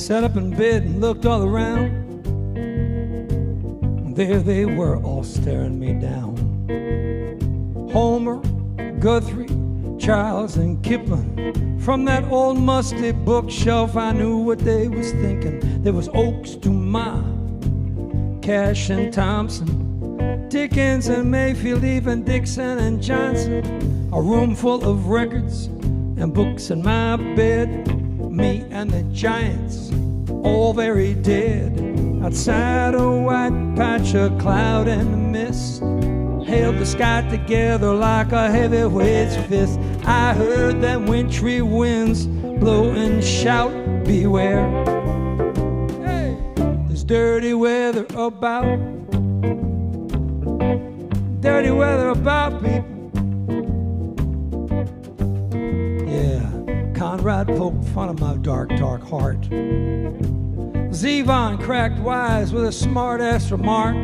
Sat up in bed and looked all around. There they were, all staring me down. Homer, Guthrie, Charles, and Kipling. From that old musty bookshelf, I knew what they was thinking. There was Oakes, Dumas, Cash and Thompson, Dickens and Mayfield, even Dixon and Johnson. A room full of records and books in my bed. Me and the giants, all very dead. Outside a white patch of cloud and mist held the sky together like a heavyweight's fist. I heard them wintry winds blow and shout, beware. Hey, there's dirty weather about. Dirty weather about, people. Yeah, Conrad poked fun of my dark, dark heart. Zevon cracked wise with a smart-ass remark.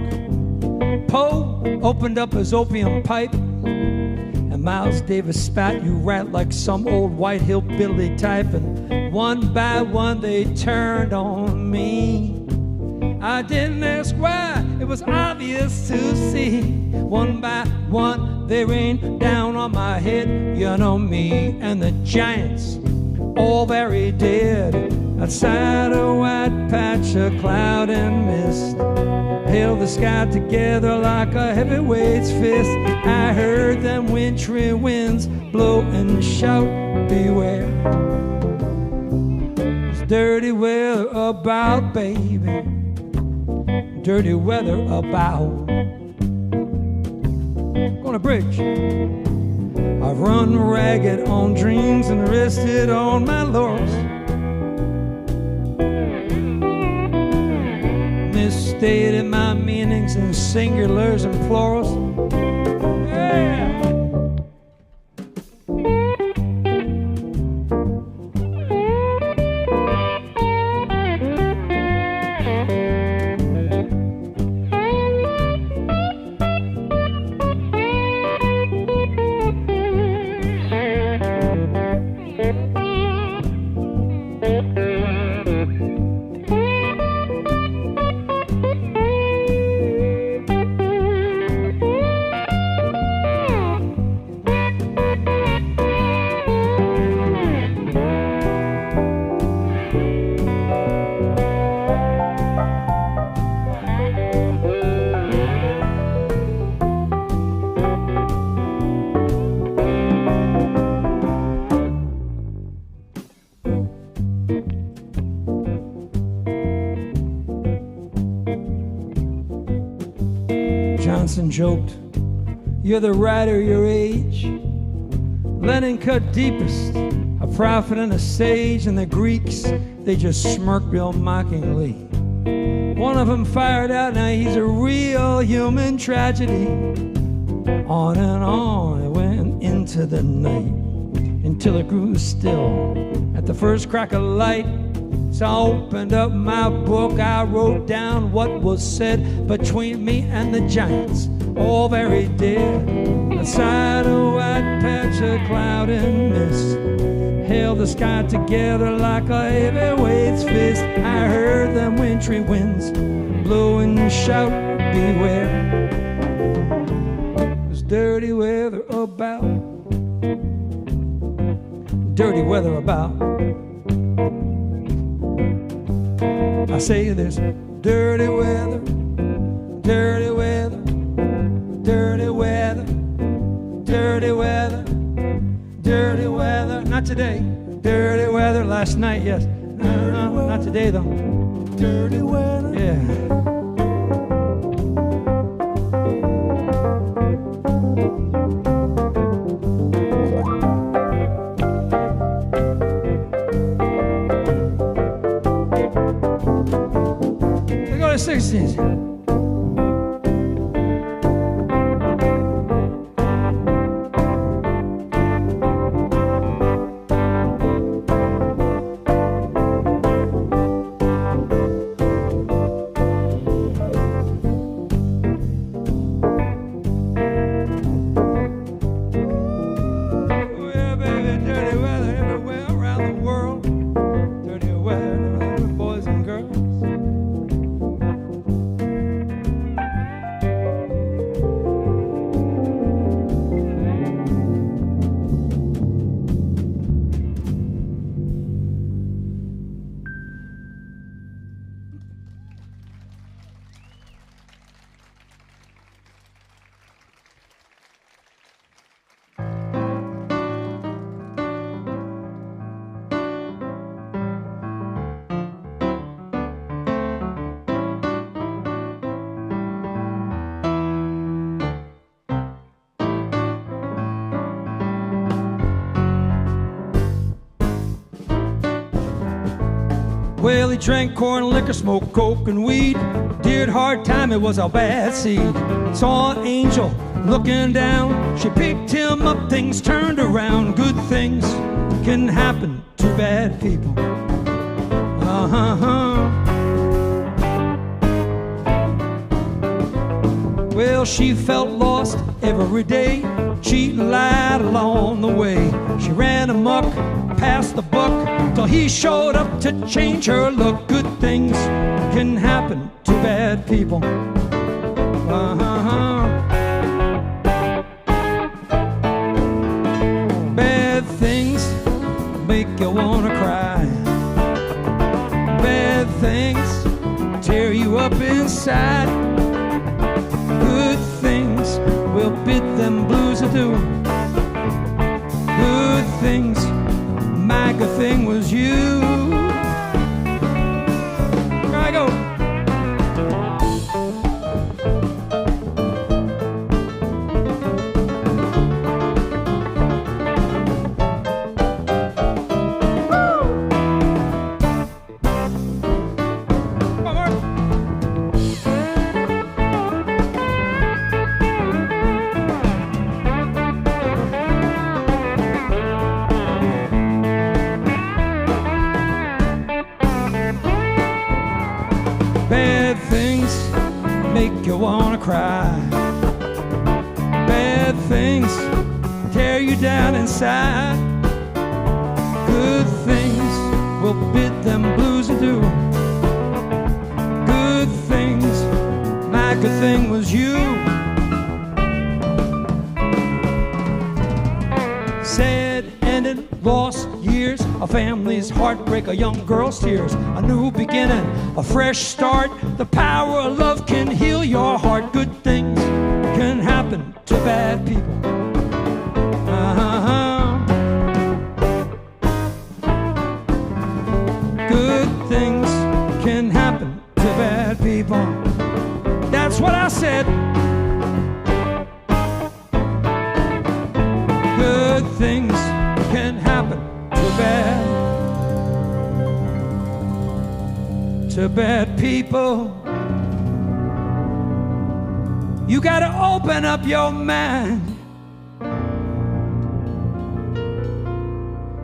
Poe opened up his opium pipe, and Miles Davis spat, "You rat," like some old white hillbilly type. And one by one they turned on me. I didn't ask why, it was obvious to see. One by one they rained down on my head. You know me and the giants, all very dead. Outside a white patch of cloud and mist held the sky together like a heavyweight's fist. I heard them wintry winds blow and shout, beware. There's dirty weather about, baby. Dirty weather about. Gonna bridge. I've run ragged on dreams and rested on my laurels. Misstated my meanings in singulars and plurals. Yeah. Johnson joked, "You're the writer your age." Lenin cut deepest, a prophet and a sage, and the Greeks, they just smirked real mockingly. One of them fired out, "Now he's a real human tragedy." On and on it went into the night, until it grew still at the first crack of light. So I opened up my book, I wrote down what was said between me and the giants, all very dead. Outside a white patch of cloud and mist held the sky together like a heavyweight's fist. I heard them wintry winds blow and shout, beware. There's dirty weather about. Dirty weather about. I say there's dirty weather, dirty weather, dirty weather, dirty weather, dirty weather. Not today. Dirty weather last night, yes. No, not today though. Dirty weather. Yeah. Go to 60s. Well, he drank corn, liquor, smoked coke and weed. Did hard time, it was a bad seed. Saw an angel looking down. She picked him up, things turned around. Good things can happen to bad people. Well, she felt lost every day. Cheating, lied along the way. She ran amok, passed the buck, till he showed up to change her look. Good things can happen to bad people. Bad things make you wanna cry. Bad things tear you up inside. Good things will bid them blues adieu. Good things, my good thing was you. Here I go. Bad things make you wanna cry. Bad things tear you down inside. Good things will bid them blues adieu. Good things, my good thing was you. Sad ending, lost years, a family's heartbreak, a young girl's tears, a new beginning, a fresh start. The power of love can heal your heart. Good things can happen to bad people. Good things can happen to bad people. That's what I said. Good things can happen to bad people. You gotta open up your mind.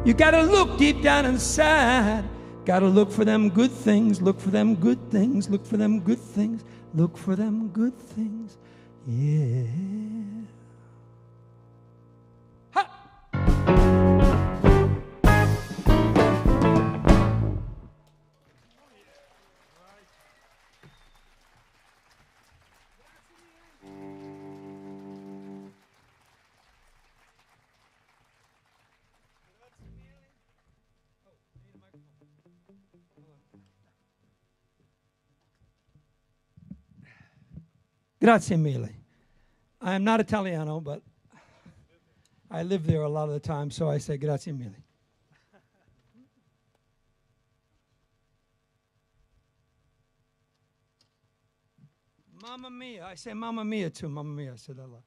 You gotta look deep down inside. Gotta look for them good things. Look for them good things. Look for them good things. Look for them good things. Yeah. Ha! Grazie mille. I am not Italiano, but I live there a lot of the time, so I say grazie mille. Mamma mia. I say mamma mia too. Mamma mia. I said that a lot.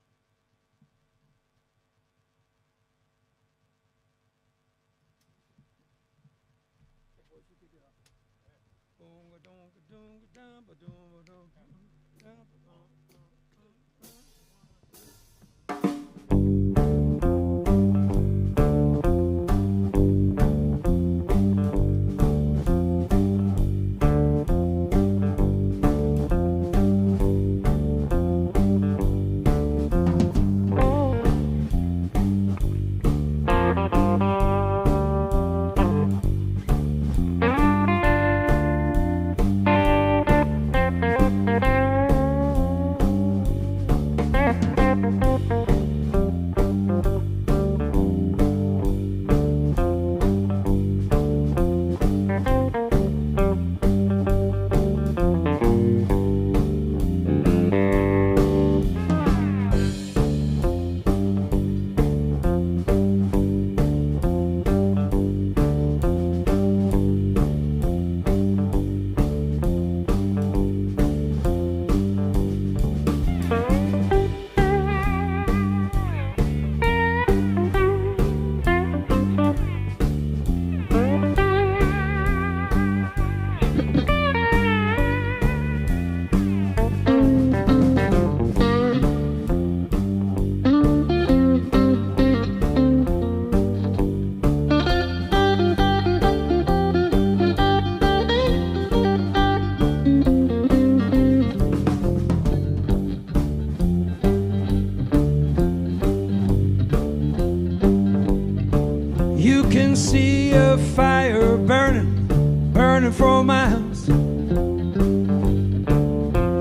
burning for miles.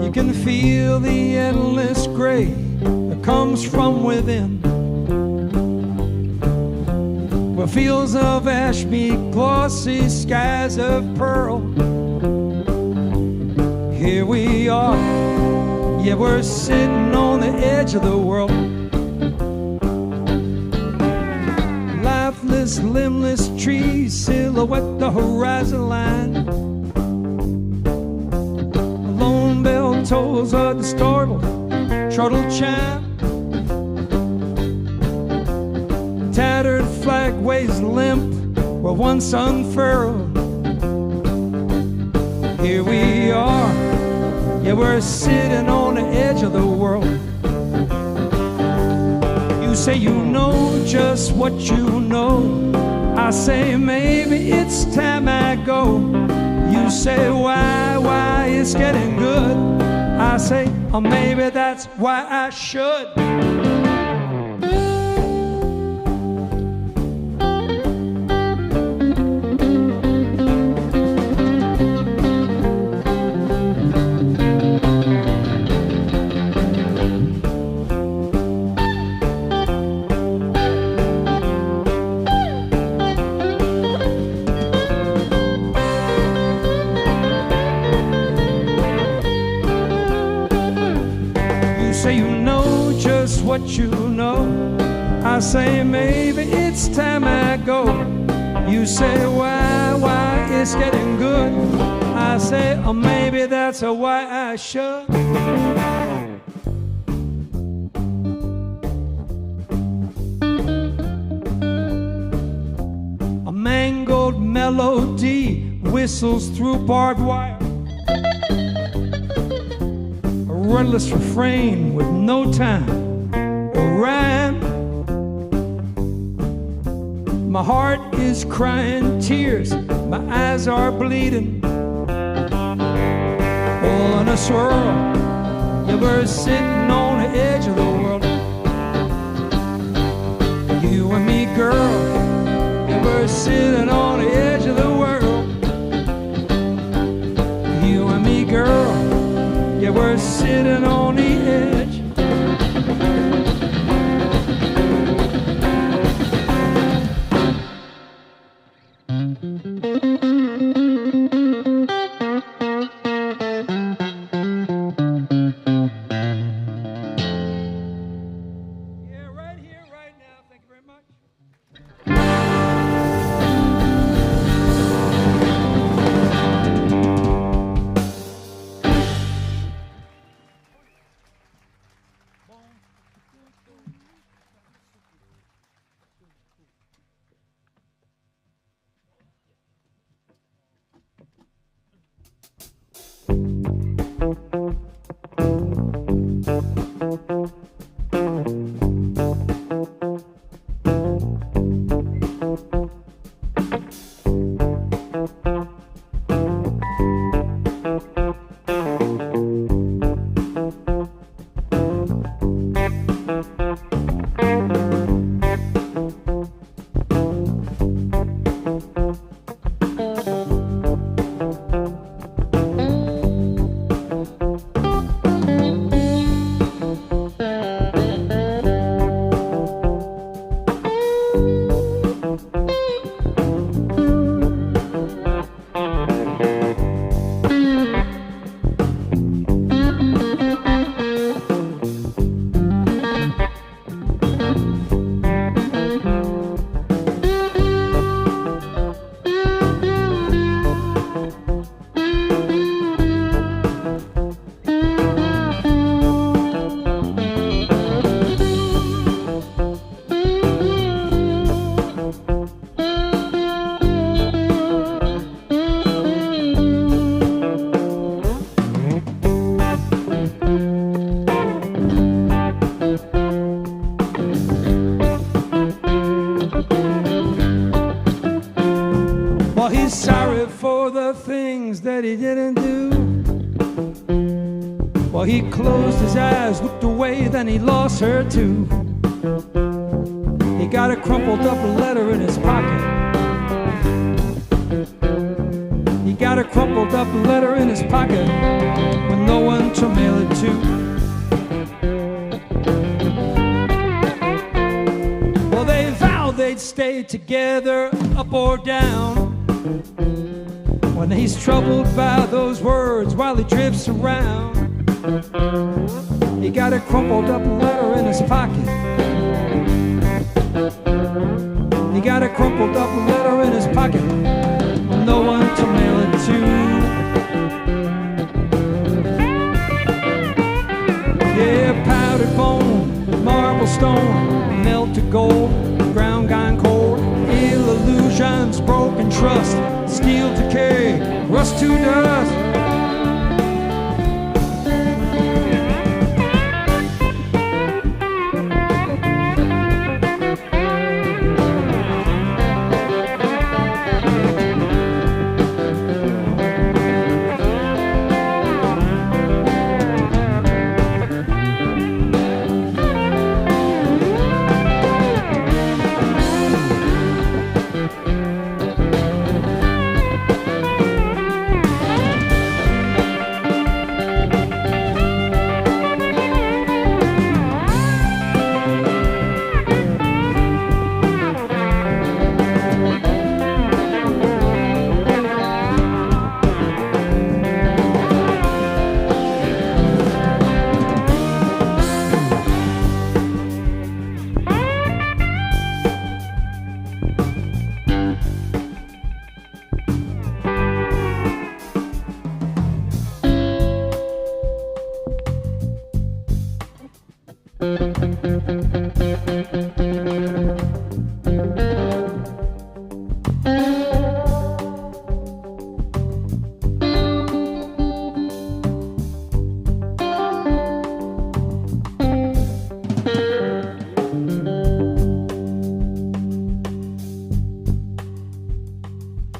You can feel the endless gray that comes from within, where fields of ash meet glossy skies of pearl. Here we are, yeah, we're sitting on the edge of the world. Lifeless, limbless trees silhouette the horizon line. A lone bell tolls a distorted turtle chime. Tattered flag waves limp where once unfurled. Here we are, yeah, we're sitting on the edge of the world. You say you know just what you know. I say maybe it's time I go. You say why it's getting good. I say oh, maybe that's why I should. What you know. I say maybe it's time I go. You say why it's getting good. I say oh, maybe that's why I should. A mangled melody whistles through barbed wire, a rudderless refrain with no time rhyme. My heart is crying tears, my eyes are bleeding. All in a swirl, yeah, we're sitting on the edge of the world. You and me, girl, yeah, we're sitting on the edge of the world. You and me, girl, yeah, we're sitting on the edge. Sorry for the things that he didn't do. Well, he closed his eyes, looked away, then he lost her too. He got a crumpled up letter in his pocket. He got a crumpled up letter in his pocket with no one to mail it to. Well, they vowed they'd stay together, up or down. When he's troubled by those words while he drifts around, he got a crumpled up letter in his pocket. He got a crumpled up letter in his pocket, no one to mail it to. Yeah, powdered bone, marble stone, melted gold, ground gone cold, ill illusions, broken trust, steel decay, rust to dust.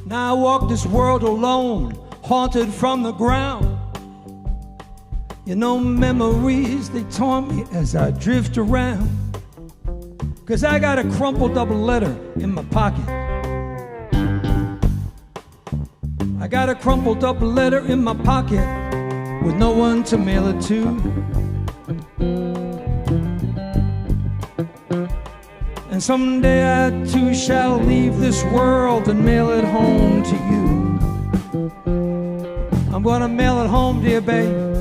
Now I walk this world alone, haunted from the ground. You know, memories, they taunt me as I drift around. 'Cause I got a crumpled up letter in my pocket. I got a crumpled up letter in my pocket with no one to mail it to. And someday I too shall leave this world and mail it home to you. I'm gonna mail it home, dear babe.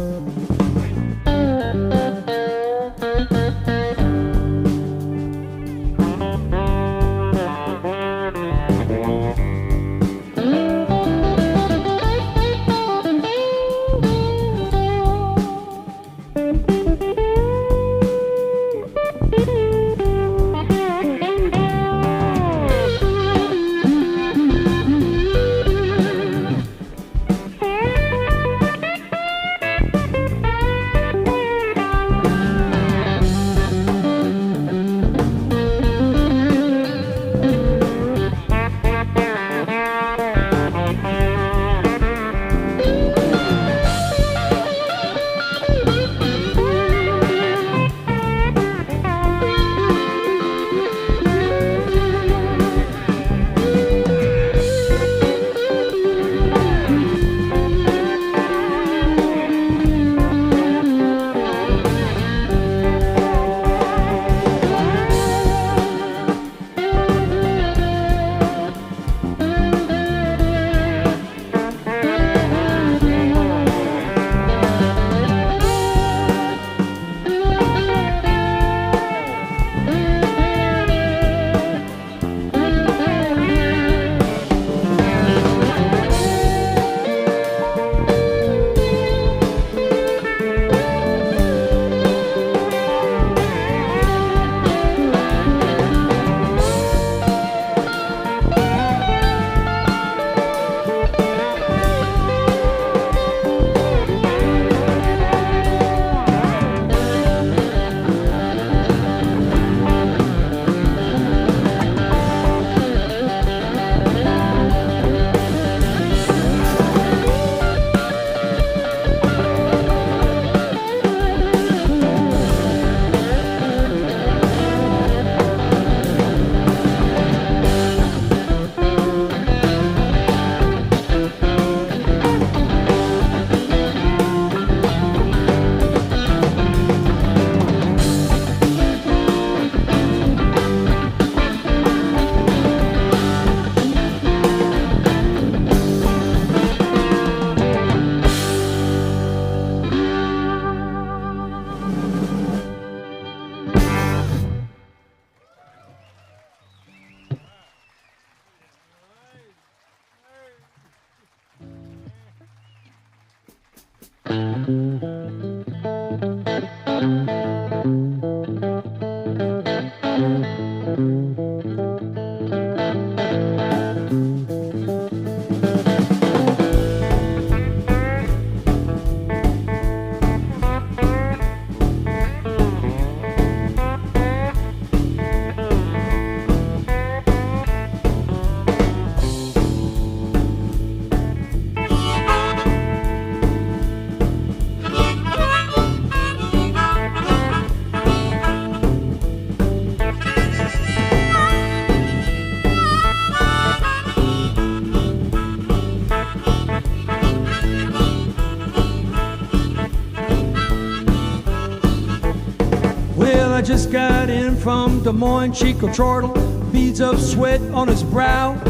just got in from Des Moines. Chico chortled, beads of sweat on his brow.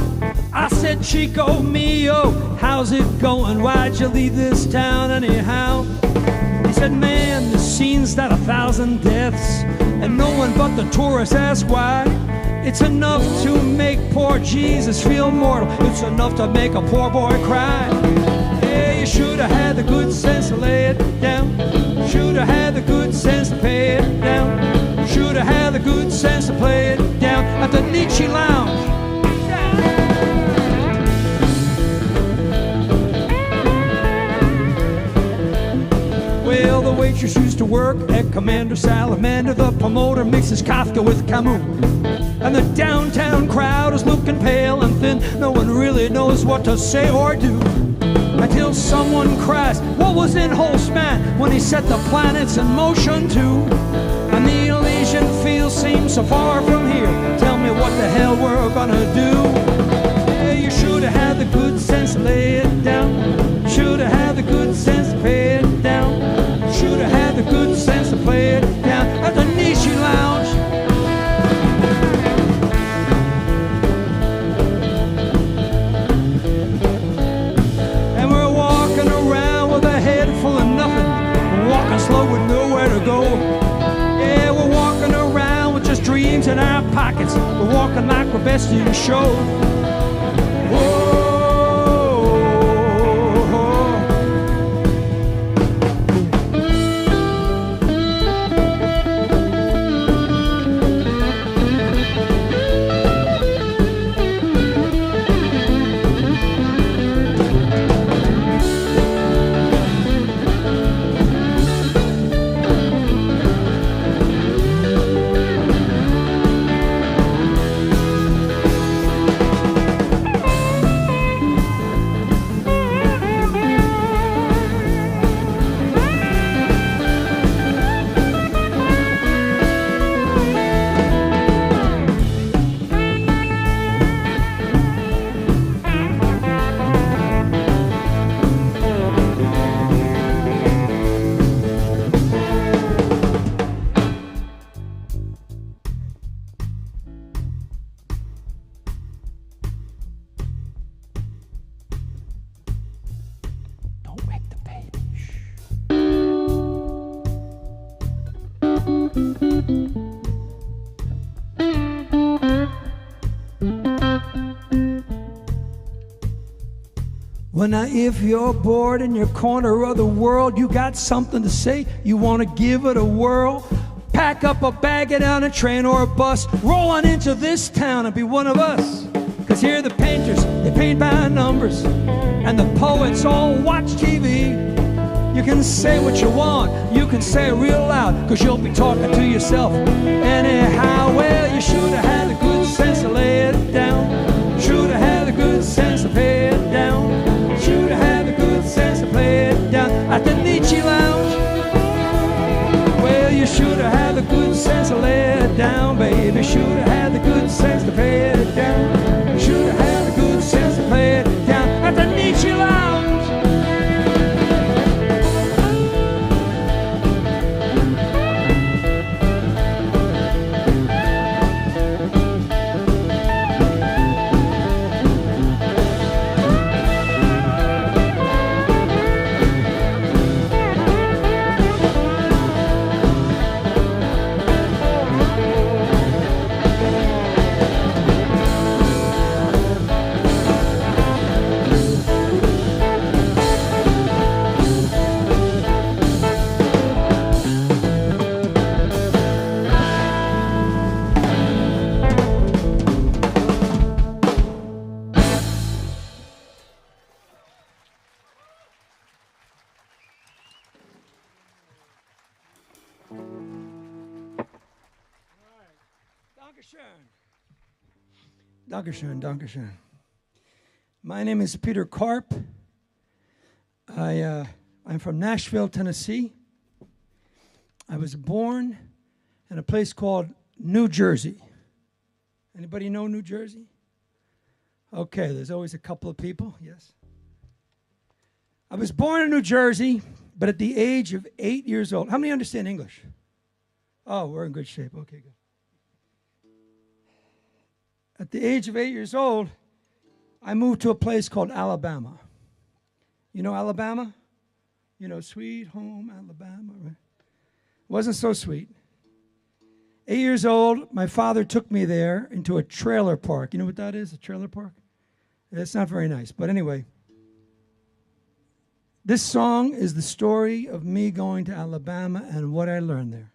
I said, Chico mio, how's it going? Why'd you leave this town anyhow? He said, man, the scene's not 1,000 deaths, and no one but the tourists ask why. It's enough to make poor Jesus feel mortal. It's enough to make a poor boy cry. Yeah, you should have had the good sense to lay it down. Should have had the good sense to pay it down. Should have had the good sense to play it down at the Nietzsche Lounge. Well, the waitress used to work at Commander Salamander. The promoter mixes Kafka with Camus. And the downtown crowd is looking pale and thin. No one really knows what to say or do, until someone cries, what was in Holtzman when he set the planets in motion too? And the Elysian field seems so far from here. Tell me what the hell we're gonna do. Yeah, you should have had the good sense to lay it down. Should have had the good sense to pay it down. Should have had the good sense to play it down at the Nietzsche Lounge. And we're walking around with a head full of nothing, walking slow with nowhere to go. Yeah, we're walking around with just dreams in our pockets. We're walking like we're best in show. Whoa. Well, now, if you're bored in your corner of the world, you got something to say, you want to give it a whirl, pack up a bag, get on a train or a bus, roll on into this town and be one of us. Cause here the painters, they paint by numbers, and the poets all watch TV. You can say what you want, you can say it real loud, cause you'll be talking to yourself anyhow. Well, you should have had the good sense to lay it down. Should have had the good sense to pay it down. Should have had the good sense to play it down at the Nietzsche Lounge. Well, you should have had the good sense to lay it down, baby. Should have had the good sense to pay it down. Should have had the good sense to play it down at the Nietzsche Lounge. Dankeschön, Dankeschön. My name is Peter Karp. I'm from Nashville, Tennessee. I was born in a place called New Jersey. Anybody know New Jersey? Okay, there's always a couple of people, yes. I was born in New Jersey, but at the age of 8 years old. How many understand English? Oh, we're in good shape. Okay, good. At the age of 8 years old, I moved to a place called Alabama. You know Alabama? You know, sweet home Alabama, right? Wasn't so sweet. 8 years old, my father took me there into a trailer park. You know what that is, a trailer park? It's not very nice, but anyway. This song is the story of me going to Alabama and what I learned there.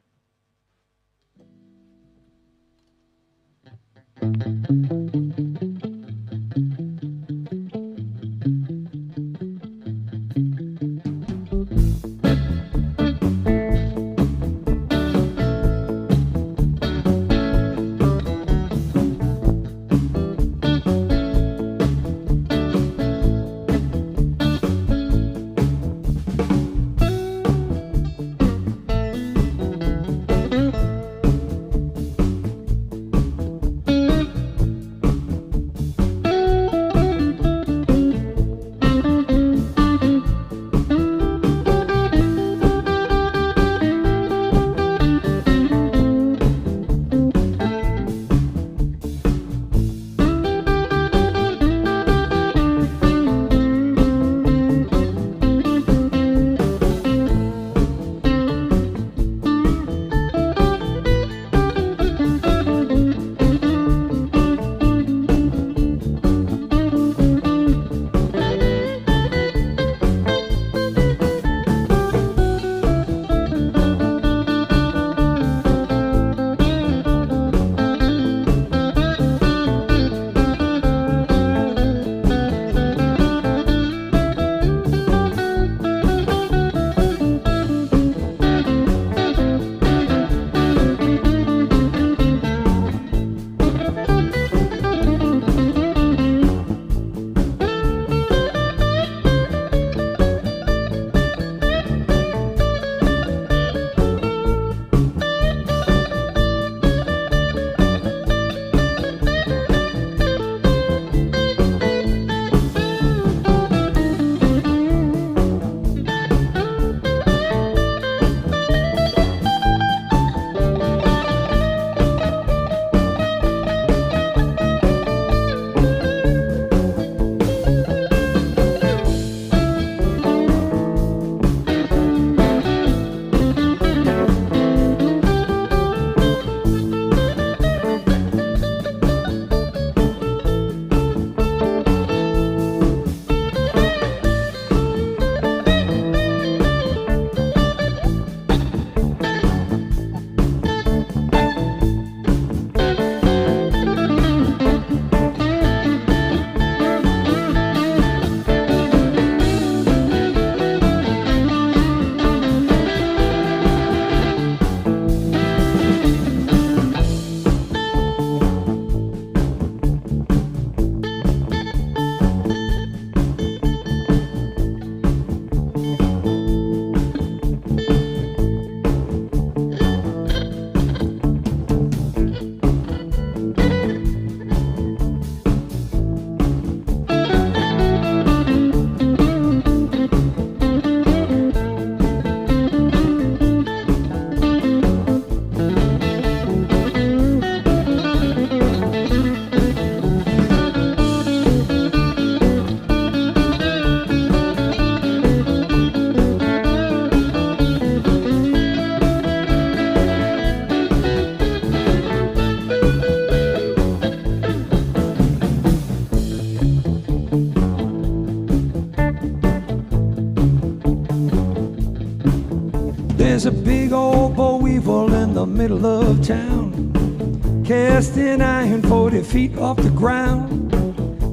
There's a big old boll weevil in the middle of town, cast in iron 40 feet off the ground.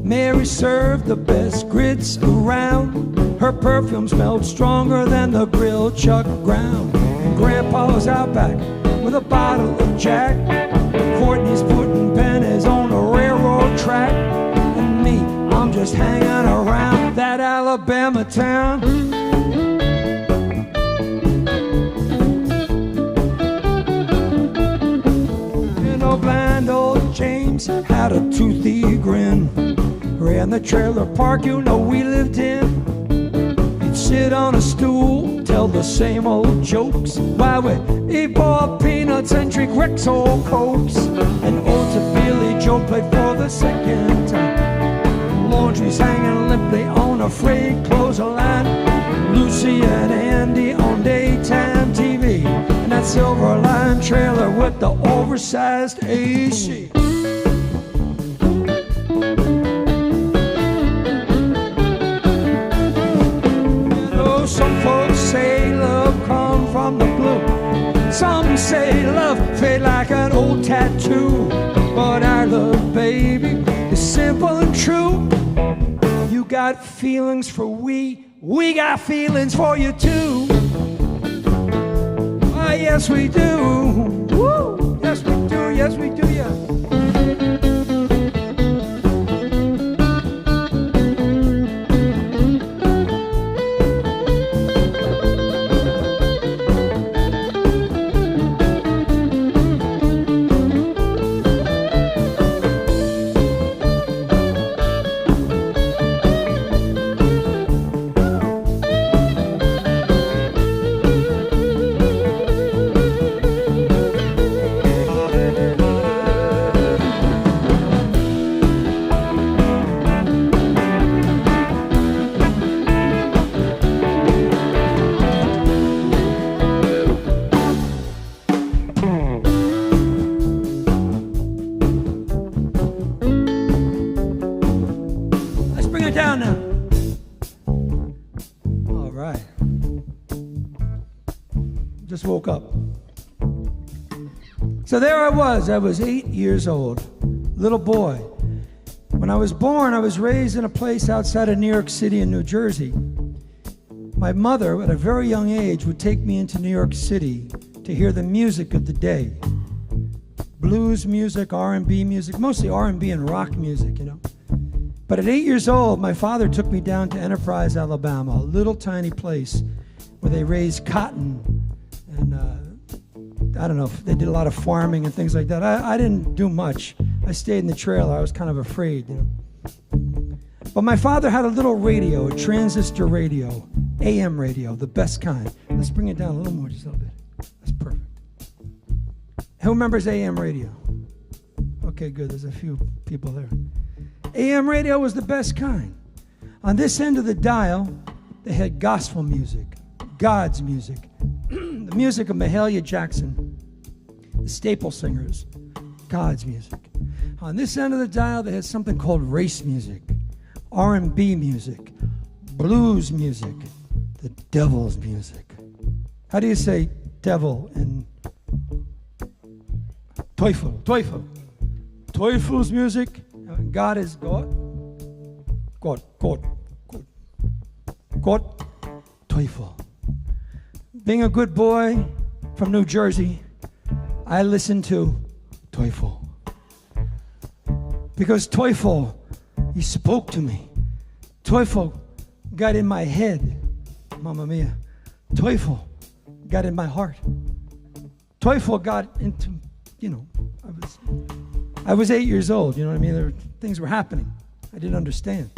Mary served the best grits around. Her perfume smelled stronger than the grilled chuck ground. And Grandpa's out back with a bottle of Jack. Courtney's putting pennies on a railroad track. And me, I'm just hanging around that Alabama town. Blind old James had a toothy grin. Ran the trailer park you know we lived in. He'd sit on a stool tell the same old jokes while we eat boiled peanuts and drink Rexall Cokes. And ode to Billy Joe played for the second time. Laundry's hanging limply on a frayed clothesline. Lucy and Andy on daytime TV, and that silver line trailer with the oversized AC. Some folks say love come from the blue. Some say love fade like an old tattoo. But our love, baby, is simple and true. You got feelings for we got feelings for you too. Ah, yes we do. Woo! Yes we do, yes we do, yeah. Woke up. So there I was 8 years old, little boy. When I was born, I was raised in a place outside of New York City in New Jersey. My mother, at a very young age, would take me into New York City to hear the music of the day. Blues music, R&B music, mostly R&B and rock music, you know. But at 8 years old, my father took me down to Enterprise, Alabama, a little tiny place where they raised cotton. And I don't know, if they did a lot of farming and things like that. I didn't do much. I stayed in the trailer. I was kind of afraid, you know. But my father had a little radio, a transistor radio, AM radio, the best kind. Let's bring it down a little more, just a little bit. That's perfect. Who remembers AM radio? Okay, good. There's a few people there. AM radio was the best kind. On this end of the dial, they had gospel music, God's music. The music of Mahalia Jackson, the staple singers, God's music. On this end of the dial, they had something called race music, R&B music, blues music, the devil's music. How do you say devil in Teufel? Teufel. Teufel's music. God is God. God. Teufel. Being a good boy from New Jersey, I listened to Teufel. Because Teufel, he spoke to me. Teufel got in my head. Mamma mia. Teufel got in my heart. Teufel got into, you know, I was 8 years old, you know what I mean? Things were happening. I didn't understand.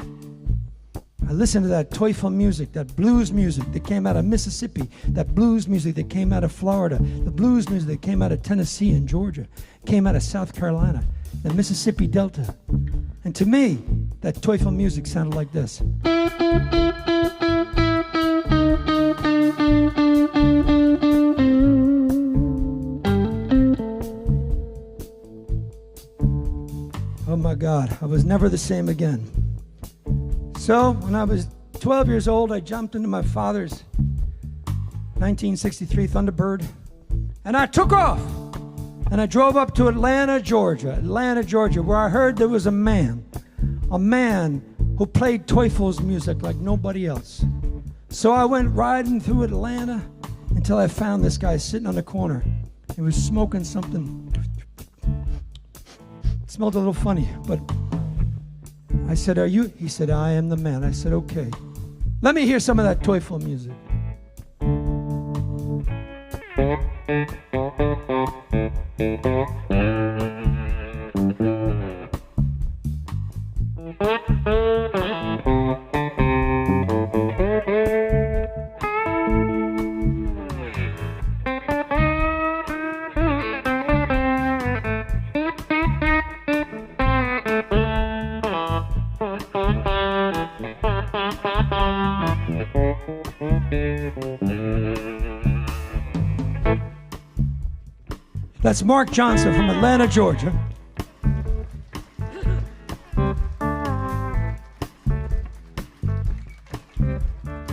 I listened to that Teufel music, that blues music that came out of Mississippi, that blues music that came out of Florida, the blues music that came out of Tennessee and Georgia, came out of South Carolina, the Mississippi Delta. And to me, that Teufel music sounded like this. Oh my God, I was never the same again. So, when I was 12 years old, I jumped into my father's 1963 Thunderbird, and I took off, and I drove up to Atlanta, Georgia, where I heard there was a man who played Teufel's music like nobody else. So I went riding through Atlanta until I found this guy sitting on the corner. He was smoking something. It smelled a little funny, but I said, "Are you?" He said, "I am the man." I said, "Okay. Let me hear some of that Teufel music." That's Mark Johnson from Atlanta, Georgia.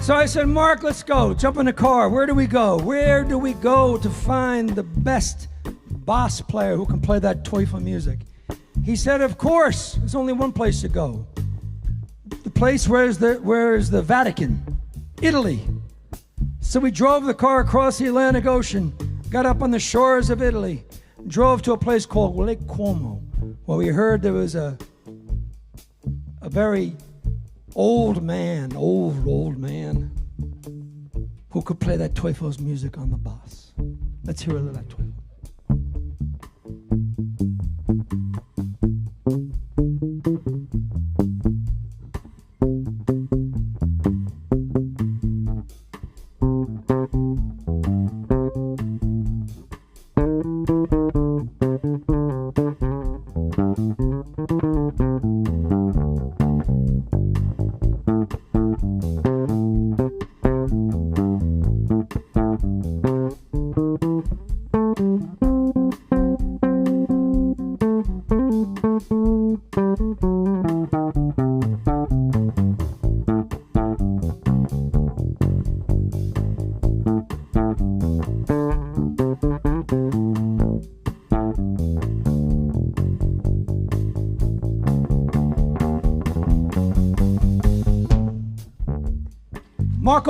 So I said, Mark, let's go. Jump in the car. Where do we go? Where do we go to find the best bass player who can play that Teufel music? He said, of course, there's only one place to go. The place where is the Vatican, Italy. So we drove the car across the Atlantic Ocean, got up on the shores of Italy, drove to a place called Lake Como, where we heard there was a very old man, who could play that Teufel's music on the bass. Let's hear a little of that Teufel.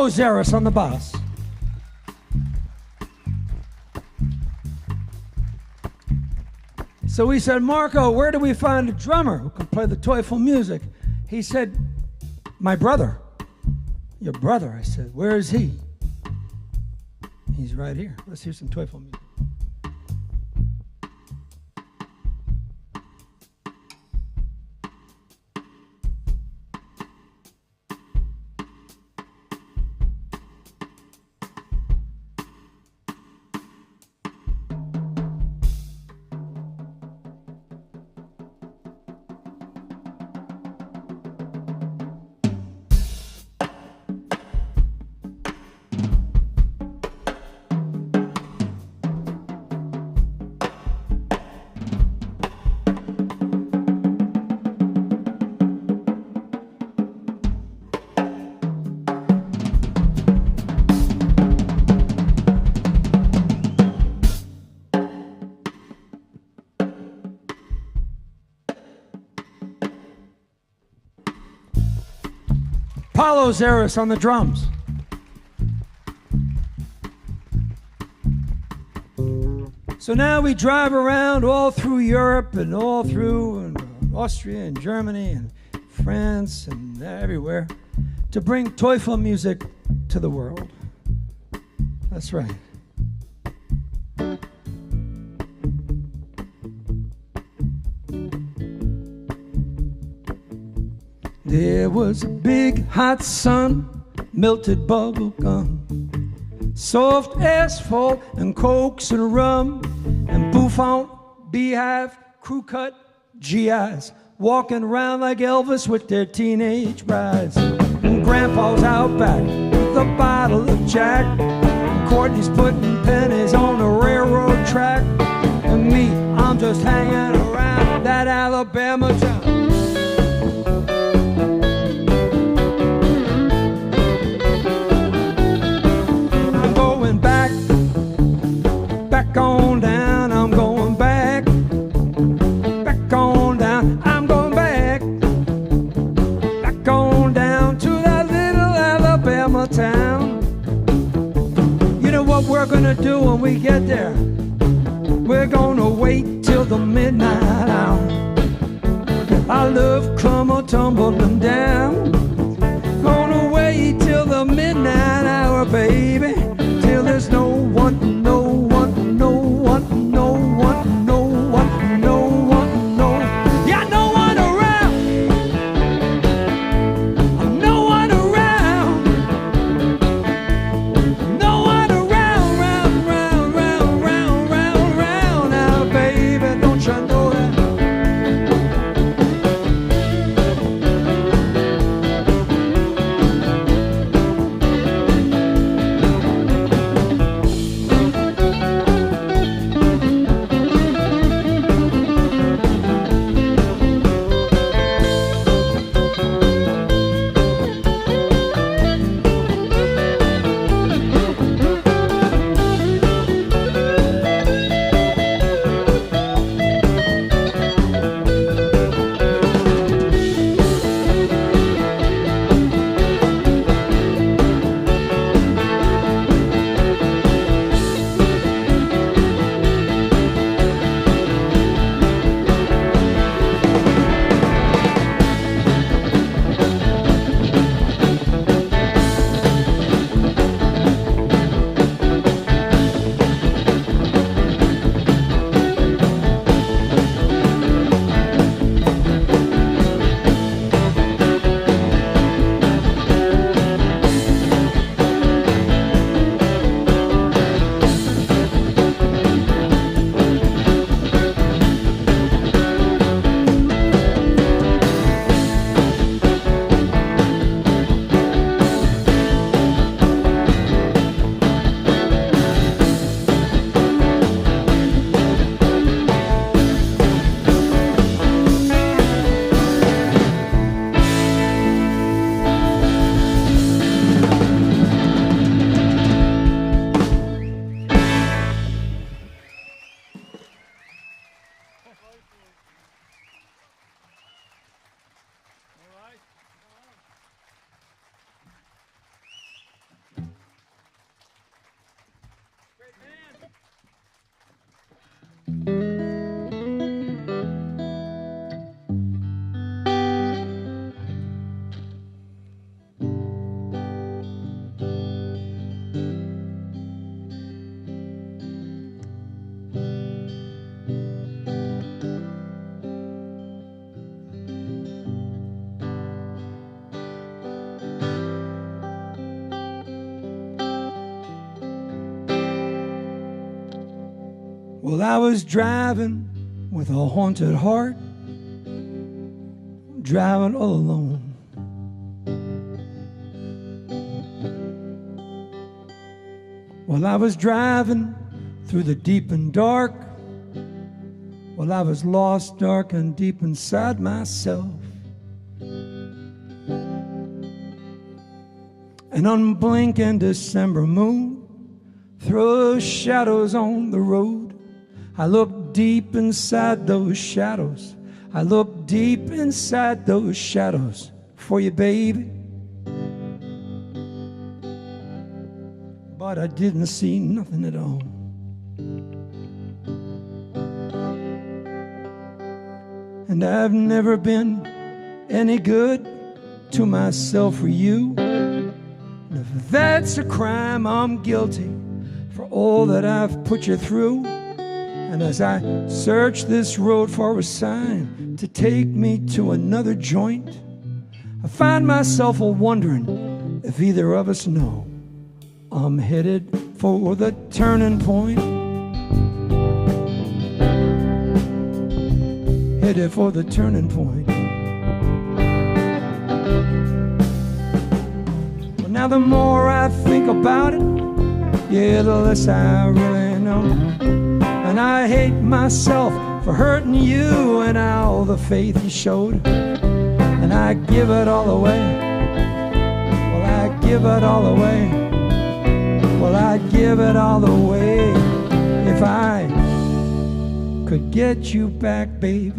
Xeres on the bass. So we said, Marco, where do we find a drummer who can play the Teufel music? He said, my brother. Your brother? I said, where is he? He's right here. Let's hear some Teufel music. Paolo Xeres on the drums. So now we drive around all through Europe and all through Austria and Germany and France and everywhere to bring Teufel music to the world. That's right. There was a big hot sun, melted bubble gum, soft asphalt and cokes and rum, and bouffant, beehive, crew cut GIs, walking around like Elvis with their teenage brides. And Grandpa's out back with a bottle of Jack, and Courtney's putting pennies on the railroad track, and me, I'm just hanging around that Alabama town. Back on down, I'm going back. Back on down, I'm going back. Back on down to that little Alabama town. You know what we're gonna do when we get there? We're gonna wait till the midnight hour. I love come tumbling down. Gonna wait till the midnight hour, baby, till there's no one. Well, I was driving with a haunted heart, driving all alone. Well, I was driving through the deep and dark. Well, I was lost, dark and deep inside myself. An unblinking December moon throws shadows on the road. I look deep inside those shadows. I look deep inside those shadows for you, baby. But I didn't see nothing at all. And I've never been any good to myself or you. And if that's a crime, I'm guilty for all that I've put you through. And as I search this road for a sign to take me to another joint, I find myself a-wondering if either of us know I'm headed for the turning point. Headed for the turning point. Well, now the more I think about it, yeah, the less I really know. And I hate myself for hurting you and all the faith you showed. And I give it all away. Well, I give it all away. Well, I'd give it all away if I could get you back, baby.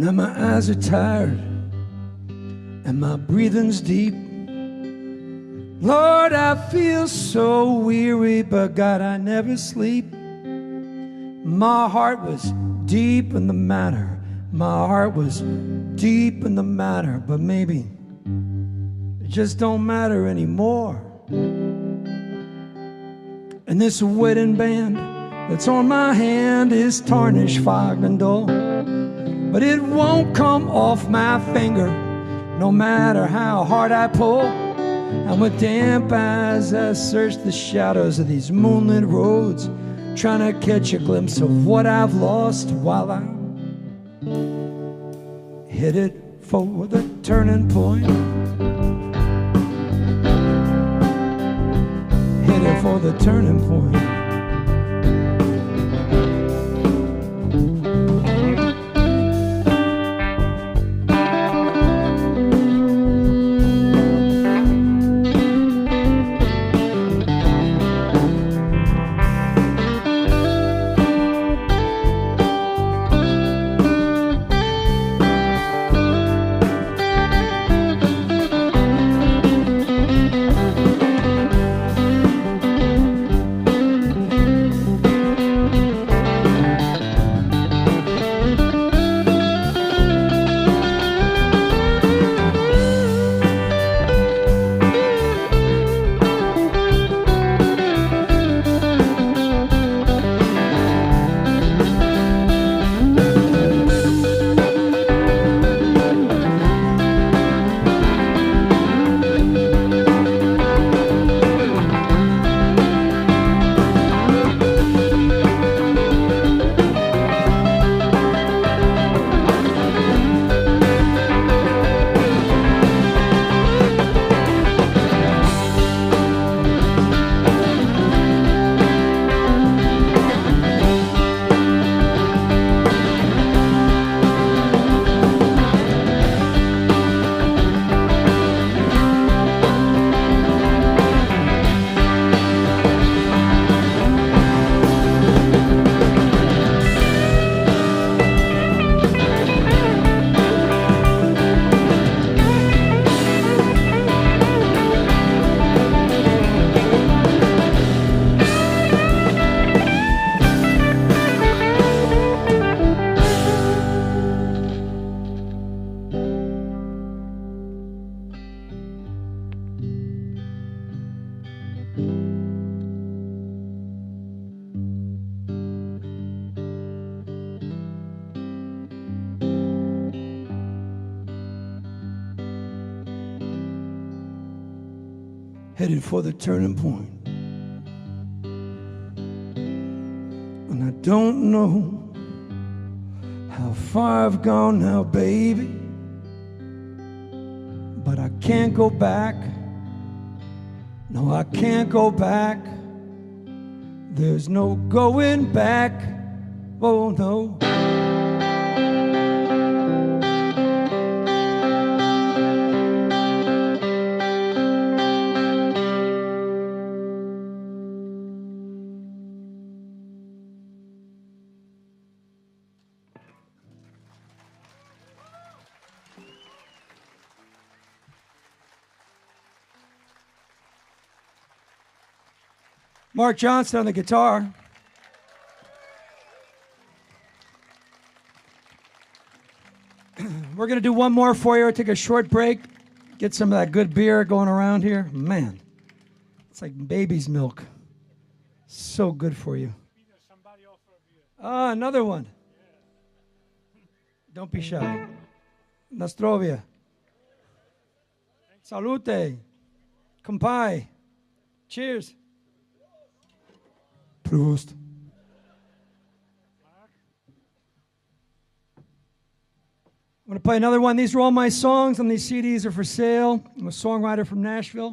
Now my eyes are tired and my breathing's deep. Lord, I feel so weary, but God, I never sleep. My heart was deep in the matter. My heart was deep in the matter, but maybe it just don't matter anymore. And this wedding band that's on my hand is tarnished, fogged and dull, but it won't come off my finger no matter how hard I pull. And with damp eyes I search the shadows of these moonlit roads, trying to catch a glimpse of what I've lost while I'm headed for the turning point. Headed for the turning point. Headed for the turning point. And I don't know how far I've gone now, baby, but I can't go back. No, I can't go back. There's no going back. Oh no. Mark Johnson on the guitar. We're going to do one more for you. Take a short break. Get some of that good beer going around here. Man, it's like baby's milk. So good for you. Ah, another one. Don't be shy. Nastrovia. Salute. Kampai. Cheers. Prost. I'm going to play another one. These are all my songs, and these CDs are for sale. I'm a songwriter from Nashville.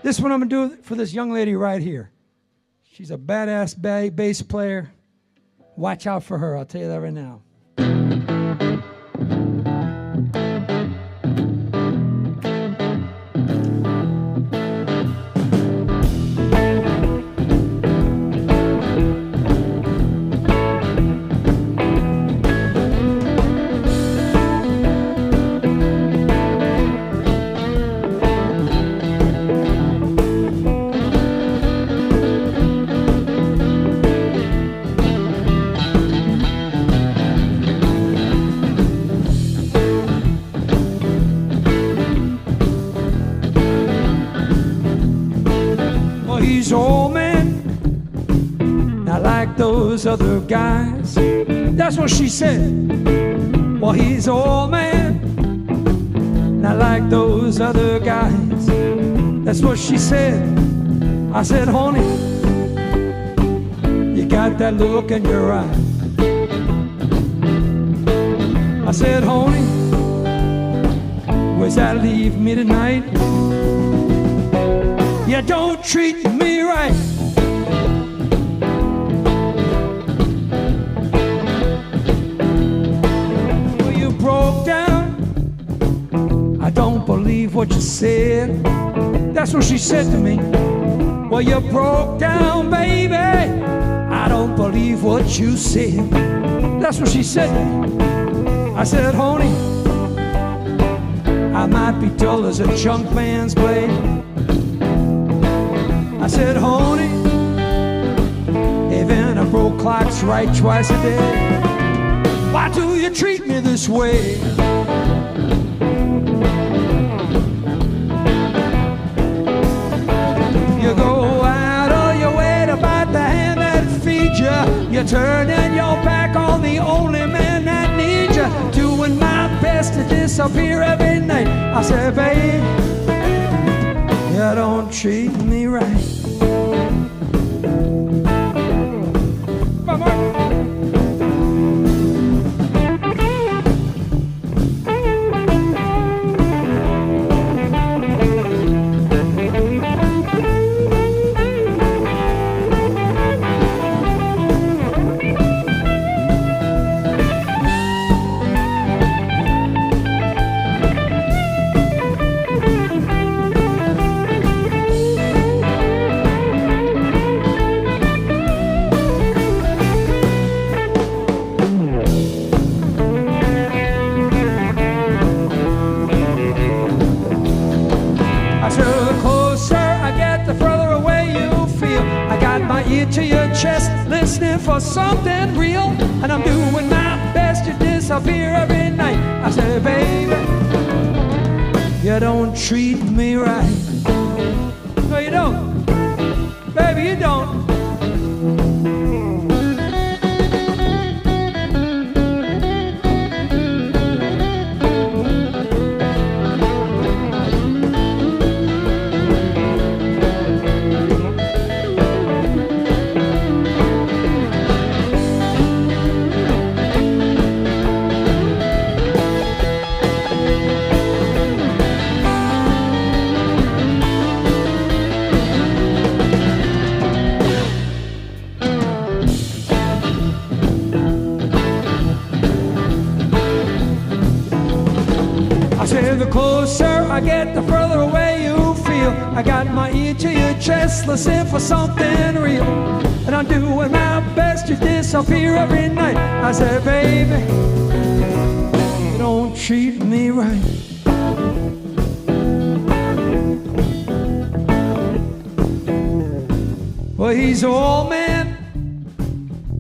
This one I'm going to do for this young lady right here. She's a badass bass player. Watch out for her, I'll tell you that right now. he's all man, not like those other guys. That's what she said. Well, he's all man, not like those other guys. That's what she said. I said, honey, you got that look in your eye. I said, honey, where's that leave me tonight? You don't treat me right. Well, you broke down. I don't believe what you said. That's what she said to me. Well, you broke down, baby. I don't believe what you said. That's what she said to me. I said, honey, I might be dull as a junk man's blade. I said, honey, even a broke clock's right twice a day. Why do you treat me this way? You go out of your way to bite the hand that feeds you. You're turning your back on the only man that needs you. Doing my best to disappear every night. I said, babe, you don't treat me right. Come on. To your chest, listening for something real, and I'm doing my best to disappear every night. I said, baby, you don't treat me right. No, you don't. Baby, you don't. The closer I get, the further away you feel. I got my ear to your chest, listening for something real, and I'm doing my best to disappear every night. I said, baby, you don't treat me right. Well, he's all man,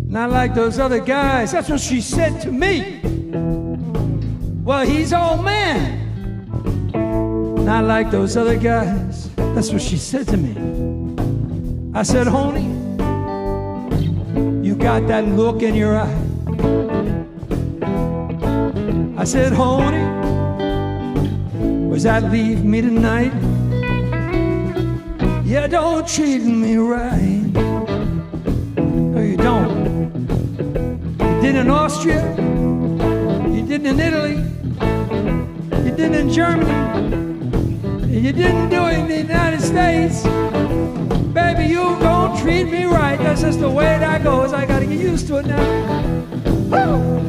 not like those other guys. That's what she said to me. Well, he's all man, not like those other guys. That's what she said to me. I said, honey, you got that look in your eye. I said, honey, where's that leave me tonight? You don't treat me right. No, you don't. You did in Austria, you did in Italy, you did in Germany, you didn't do it in the United States. Baby, you gon' treat me right. That's just the way that goes. I gotta get used to it now. Woo!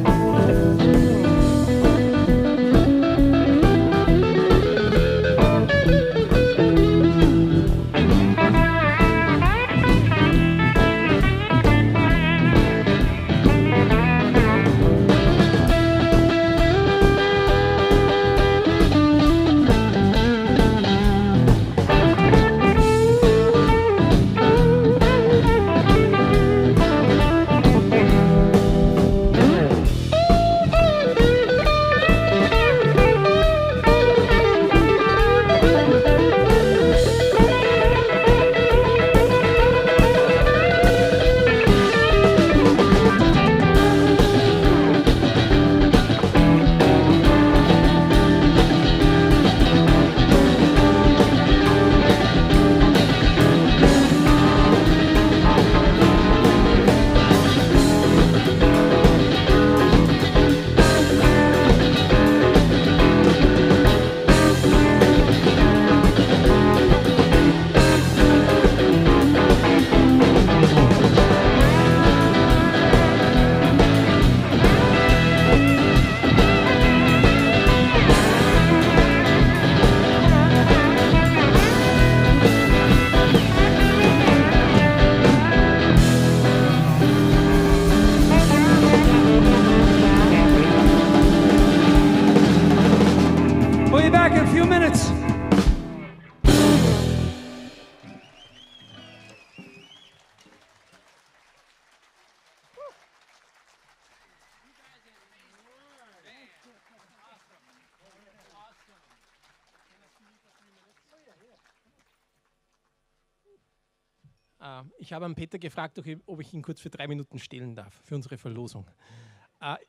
Ich habe an Peter gefragt, ob ich ihn kurz für 3 Minuten stehlen darf für unsere Verlosung.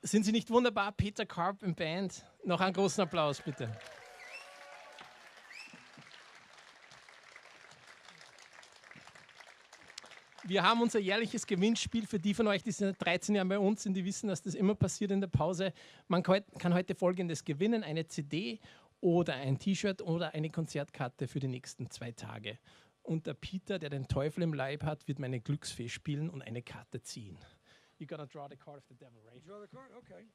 Sind Sie nicht wunderbar, Peter, Karp und Band? Noch einen großen Applaus, bitte. Wir haben unser jährliches Gewinnspiel. Für die von euch, die seit 13 Jahren bei uns sind, die wissen, dass das immer passiert in der Pause. Man kann heute Folgendes gewinnen: eine CD oder ein T-Shirt oder eine Konzertkarte für die nächsten 2 Tage. Und der Peter, der den Teufel im Leib hat, wird meine Glücksfee spielen und eine Karte ziehen. You're gonna draw the card of the devil, right? Draw the card? Okay.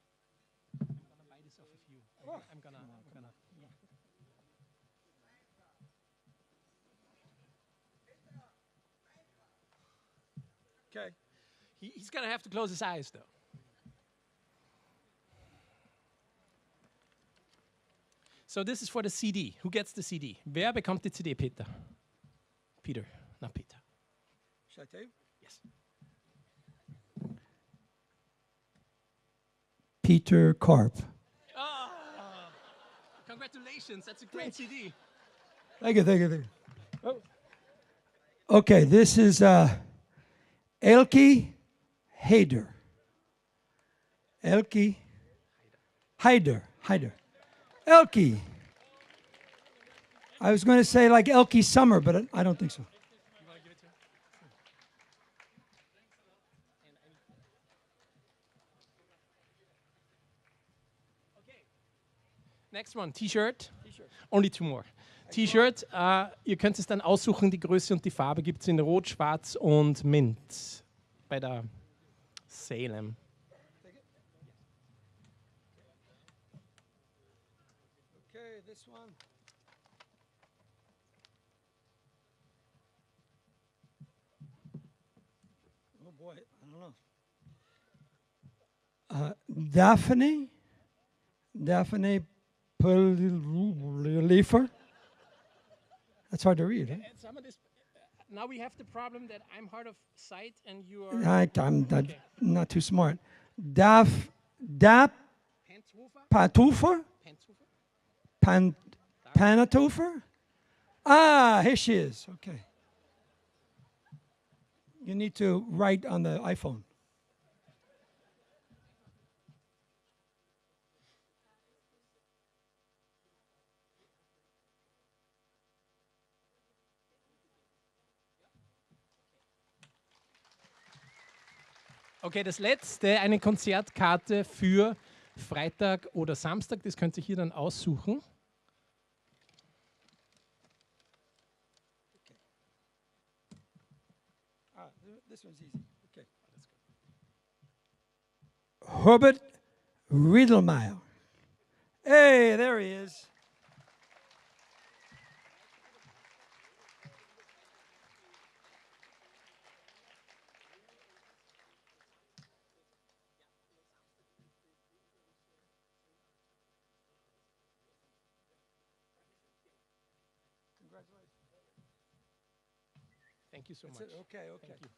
I'm gonna buy this off of you. I'm gonna. Yeah. Okay. He's gonna have to close his eyes, though. So this is for the CD. Who gets the CD? Wer bekommt die CD, Peter? Peter, not Peter. Should I tell you? Yes. Peter Karp. Oh, congratulations! That's a great CD. Thank you, thank you, thank you. Oh. Okay, this is Elke Heider. Elke Heider. Elke. I was going to say like Elke Summer, but I don't think so. You want to give it to him? Okay. Next one, T-Shirt. Only 2 more. T-Shirt, ihr könnt es dann aussuchen, die Größe und die Farbe gibt es in Rot, Schwarz und Mint bei der Salem. Okay, this one. Oh boy, I don't know. Daphne Pullifer. That's hard to read. Huh? And some of this, now we have the problem that I'm hard of sight and you are... I'm not too smart. Patufer? Panatufer? Ah, here she is. Okay. You need to write on the iPhone. Okay, das letzte, eine Konzertkarte für Freitag oder Samstag, das könnt ihr hier dann aussuchen. Okay. This one's easy. Okay. Herbert Riedelmeier. Hey, there he is. Thank you so much. Okay, okay. Thank you.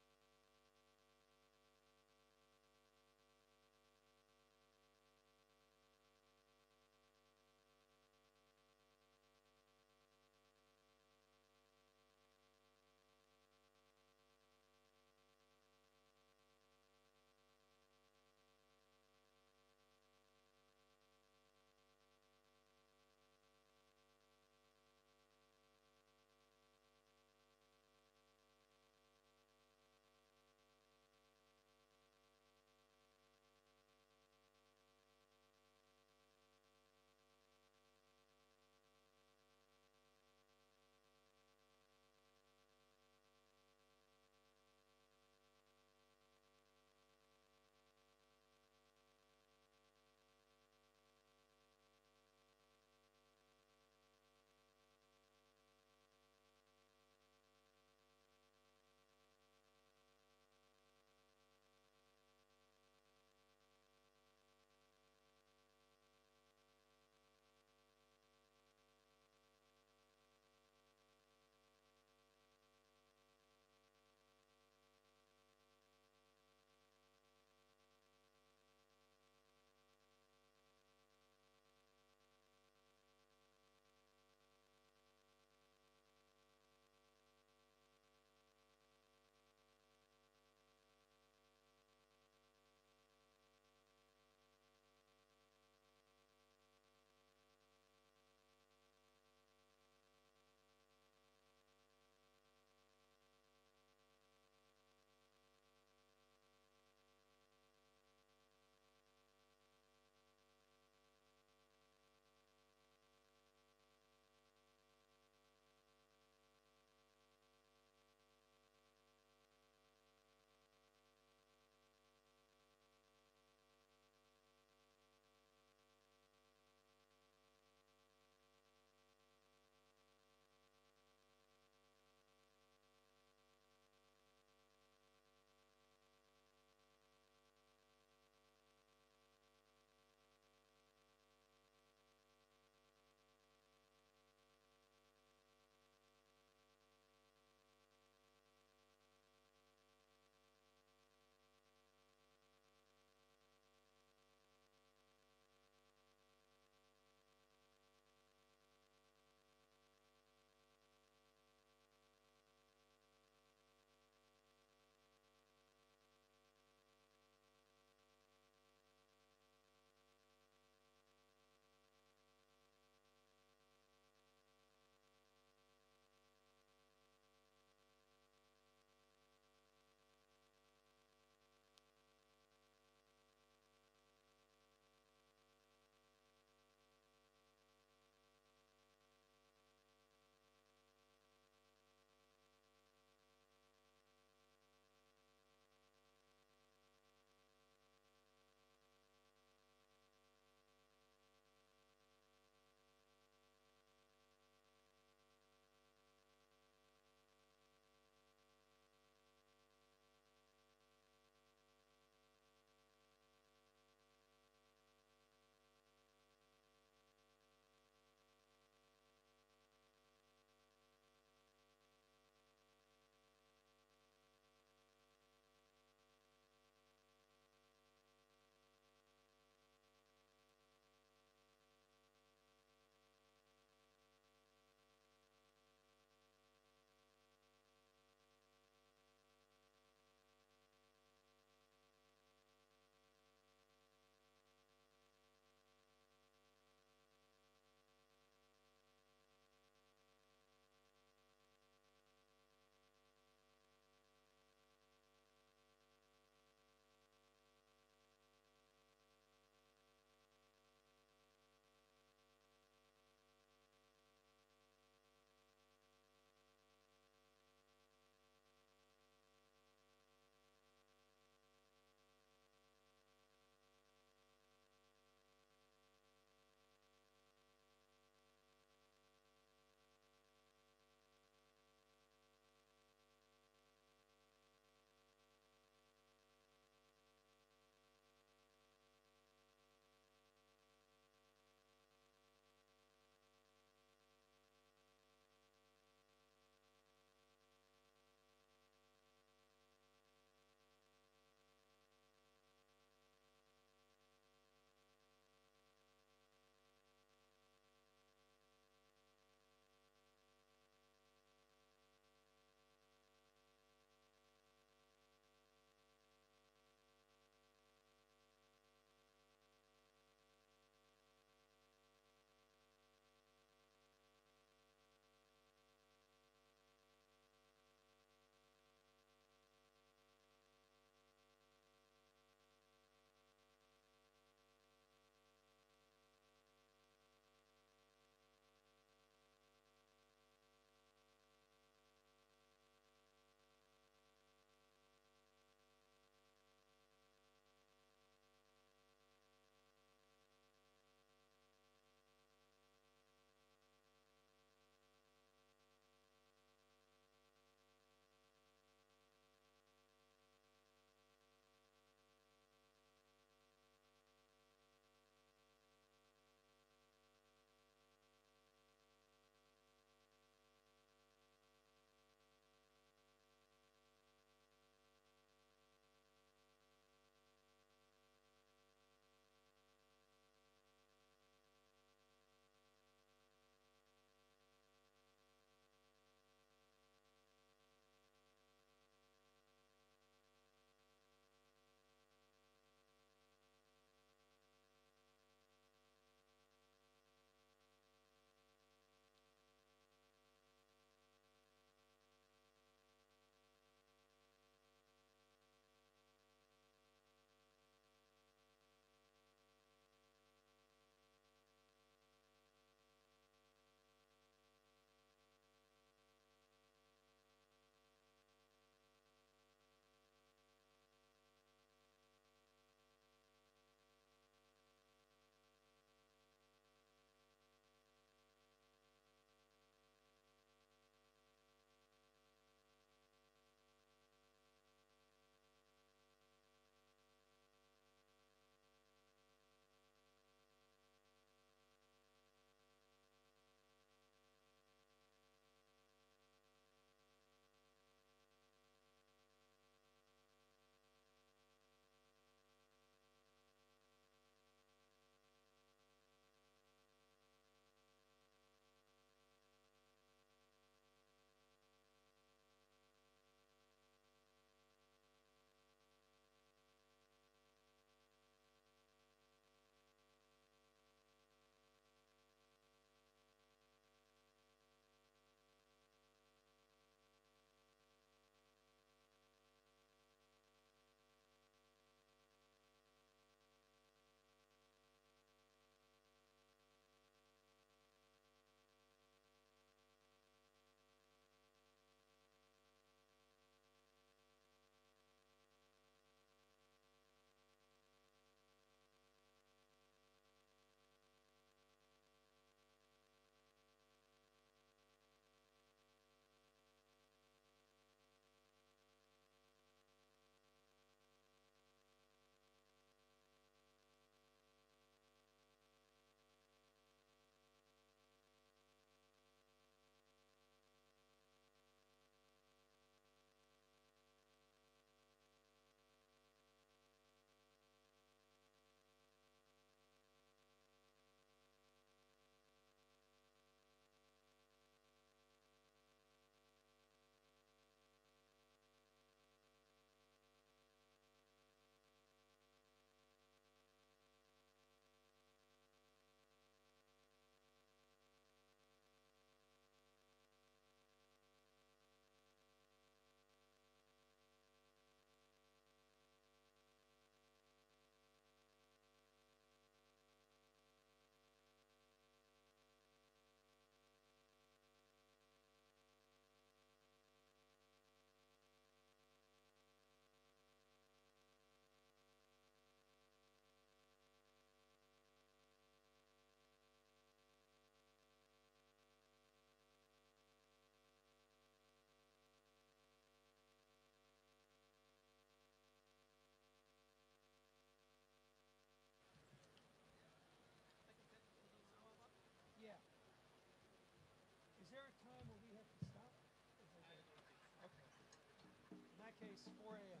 case, 4 a.m.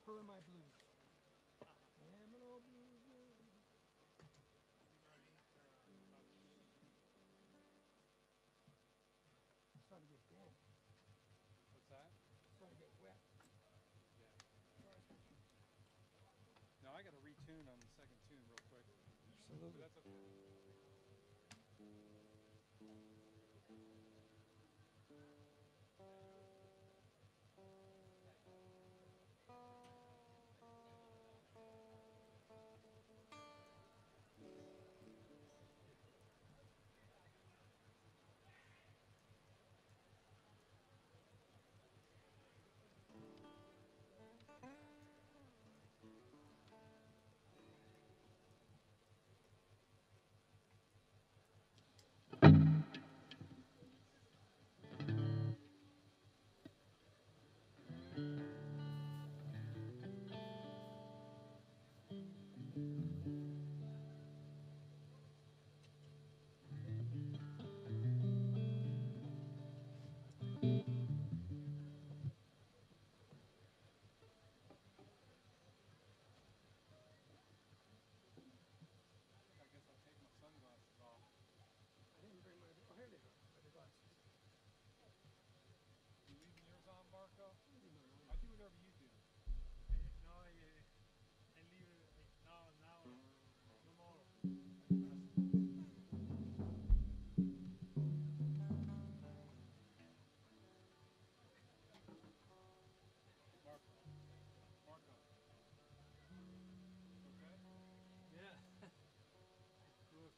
Who am I blues? Emerald blues. It's starting to get damp. What's that? It's starting to get wet. Now I got to retune on the second tune real quick. Absolutely. But that's okay. I guess I'll take my sunglasses off. I didn't bring my. Oh, here they are. My glasses. You leaving yours on, Marco? Leave mine on. I do whatever you do. No, I leave it now, no more. Marco. Okay? Yeah. Good.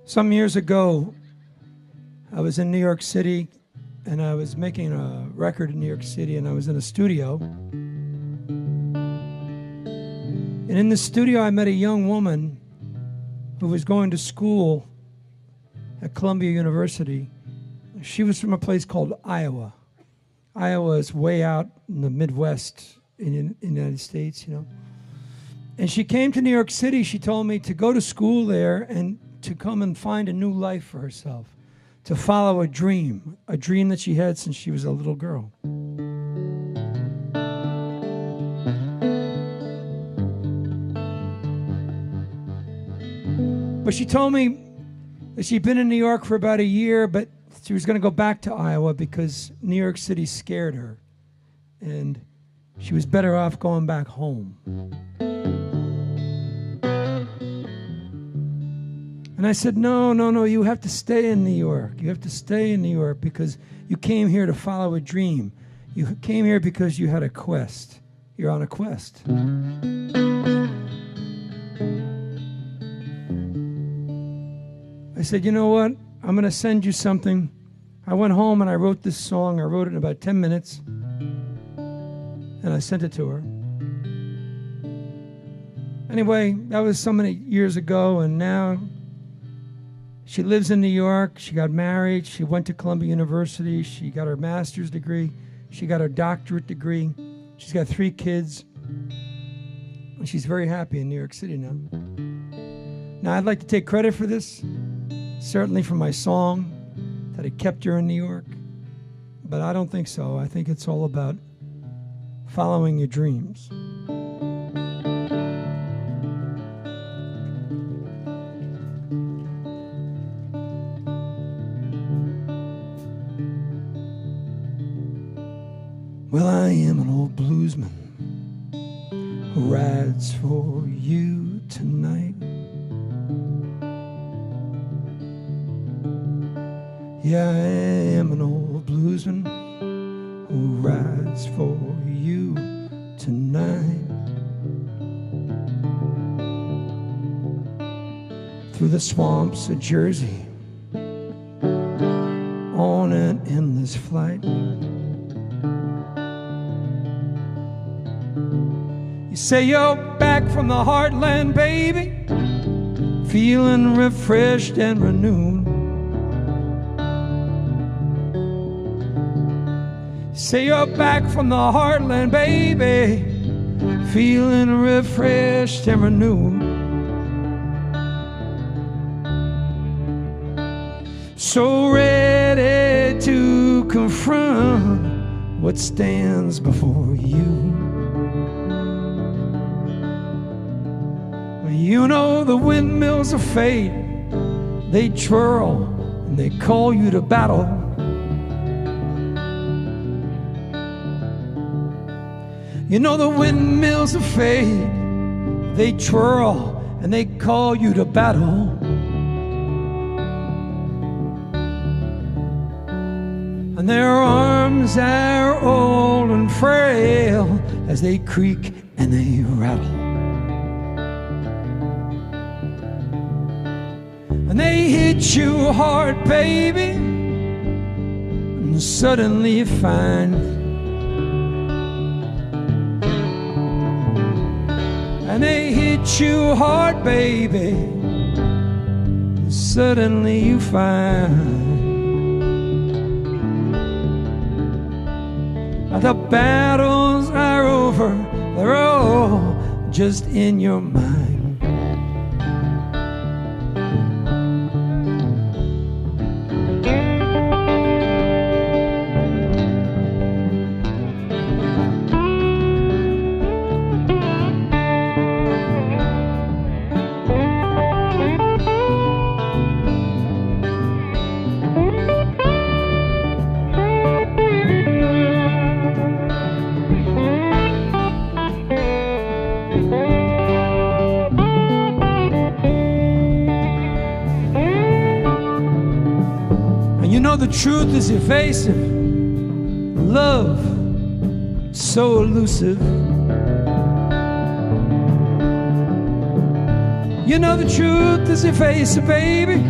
Some years ago, I was in New York City, and I was making a record in New York City, and I was in a studio. And in the studio, I met a young woman who was going to school at Columbia University, She was from a place called Iowa. Iowa is way out in the Midwest in the United States, you know. And she came to New York City, she told me, to go to school there and to come and find a new life for herself, to follow a dream that she had since she was a little girl. But she told me that she'd been in New York for about a year, but she was going to go back to Iowa because New York City scared her. And she was better off going back home. And I said, no, you have to stay in New York. You have to stay in New York because you came here to follow a dream. You came here because you had a quest. You're on a quest. I said, you know what? I'm going to send you something. I went home and I wrote this song. I wrote it in about 10 minutes. And I sent it to her. Anyway, that was so many years ago, and now she lives in New York. She got married. She went to Columbia University. She got her master's degree. She got her doctorate degree. She's got 3 kids. And she's very happy in New York City now. Now, I'd like to take credit for this, certainly for my song, that it kept her in New York. But I don't think so. I think it's all about following your dreams. Well, I am an old bluesman who rides for you tonight. Yeah, I am an old bluesman who rides for you tonight. Through the swamps of Jersey, on an endless flight. You say you're back from the heartland, baby, feeling refreshed and renewed. Say you're back from the heartland, baby, feeling refreshed and renewed. So ready to confront what stands before you. You know the windmills of fate, they twirl and they call you to battle. You know the windmills of fate, they twirl and they call you to battle. And their arms are old and frail as they creak and they rattle. And they hit you hard, baby, and suddenly you find and they hit you hard, baby, and suddenly you find the battles are over, they're all just in your mind. The truth is evasive, love so elusive. You know the truth is evasive, baby,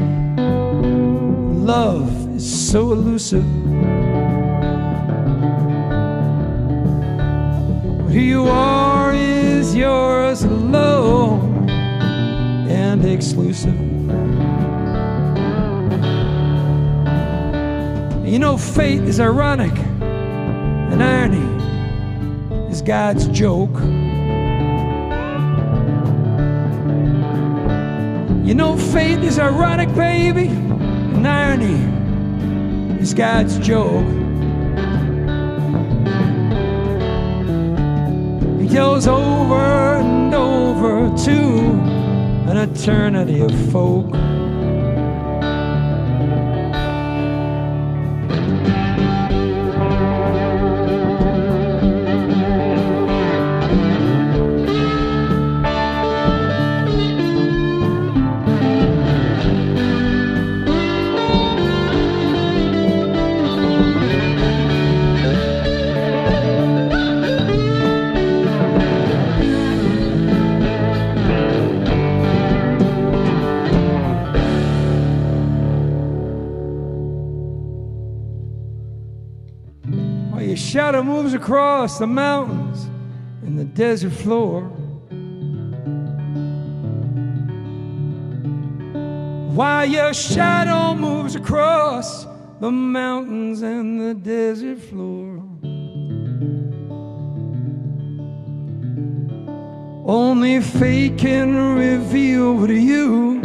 love is so elusive. What you are is yours alone and exclusive. You know fate is ironic, and irony is God's joke. You know fate is ironic, baby, and irony is God's joke. He goes over and over to an eternity of folk. Shadow moves across the mountains and the desert floor. While your shadow moves across the mountains and the desert floor. Only fate can reveal what you've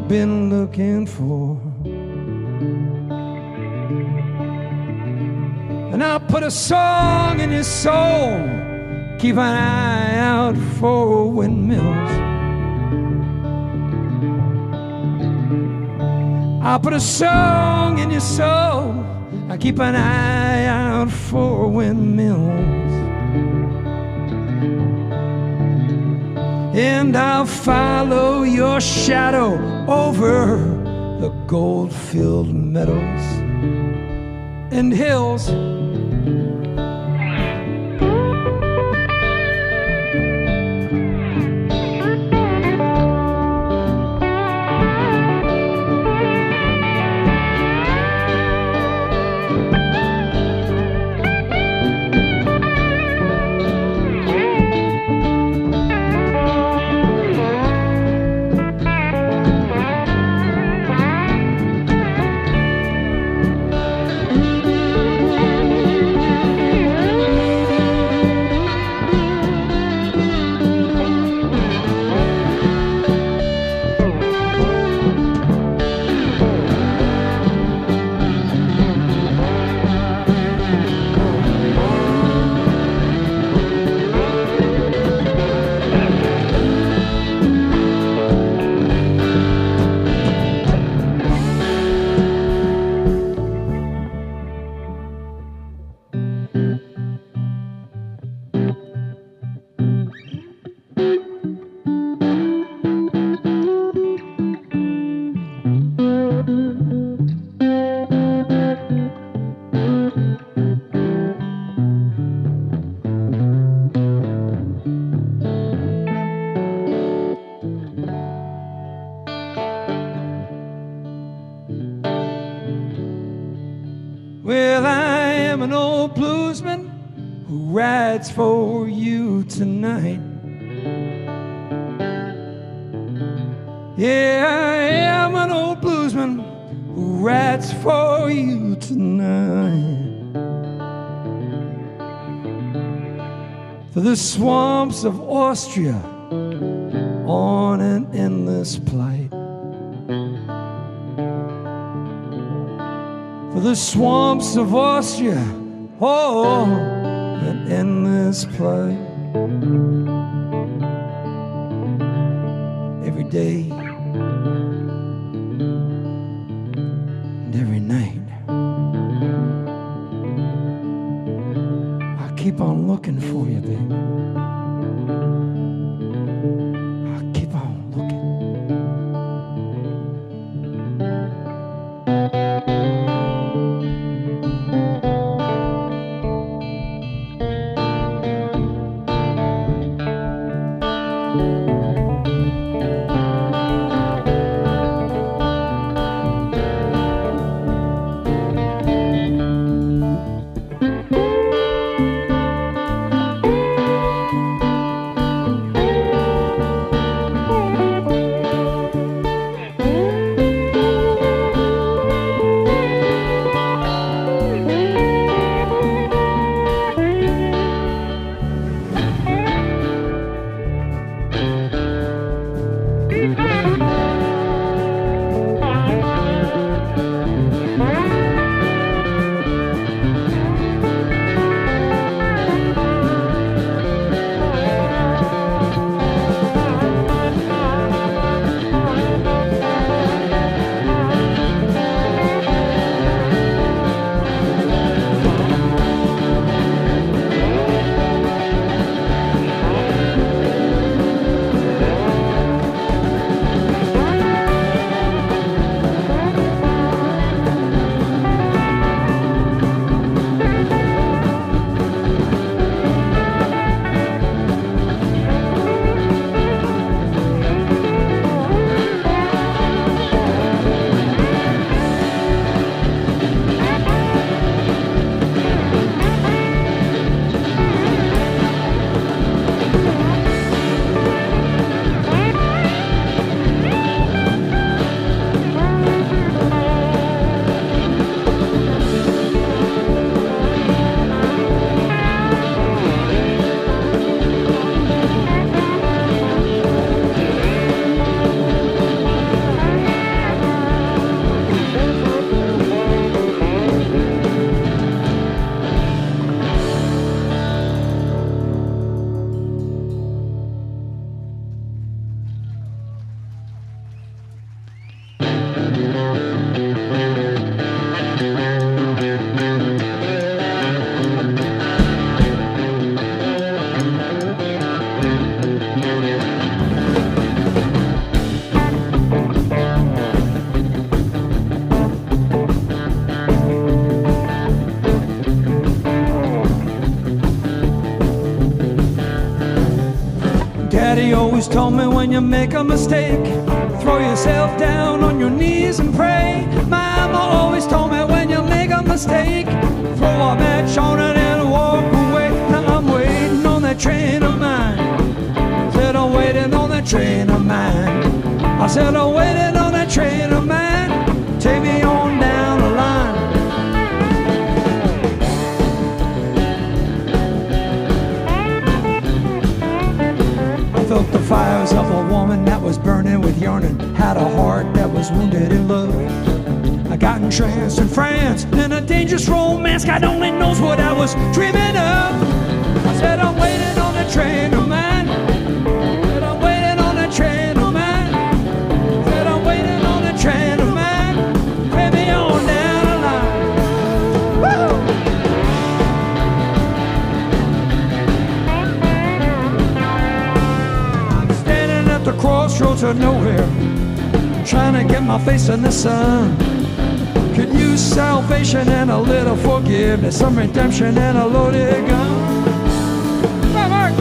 been looking for. And I'll put a song in your soul. Keep an eye out for windmills. I'll put a song in your soul. I keep an eye out for windmills. And I'll follow your shadow over the gold-filled meadows and hills. Well, I am an old bluesman who rides for you tonight. Yeah, I am an old bluesman who rides for you tonight. For the swamps of Austria on an endless plight. For the swamps of Austria, oh, an endless plight. Every day and every night, I keep on looking for you, baby. I keep on looking. Daddy always told me when you make a mistake, throw yourself down on your knees and pray. Mama always told me when you make a mistake, throw a match on it and walk away. Now I'm waiting on that train of mine. Said I'm waiting on that train of mine. I said I'm waiting on that train of mine. Take me on down the line. Felt the fires of a woman that was burning with yearning, had a heart that was wounded in love. I got entranced in France in a dangerous romance. God only knows what I was dreaming of. I said I'm waiting on the train of mine. Said I'm waiting on the train of mine. Said I'm waiting on the train of mine. Take me on down the line. Woo! The crossroads of nowhere, trying to get my face in the sun. Could use salvation and a little forgiveness, some redemption and a loaded gun. Bye, Mark.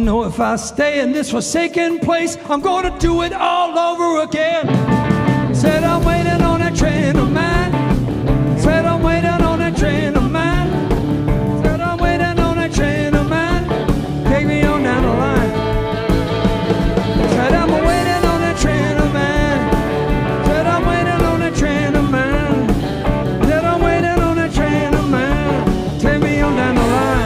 know if I stay in this forsaken place, I'm gonna do it all over again. Said I'm waiting on that train of mine. Said I'm waiting on that train of mine. Said I'm waiting on that train of mine. Take me on down the line. Said I'm waiting on that train of mine. Said I'm waiting on that train of mine. Said I'm waiting on that train of mine. Take me on down the line.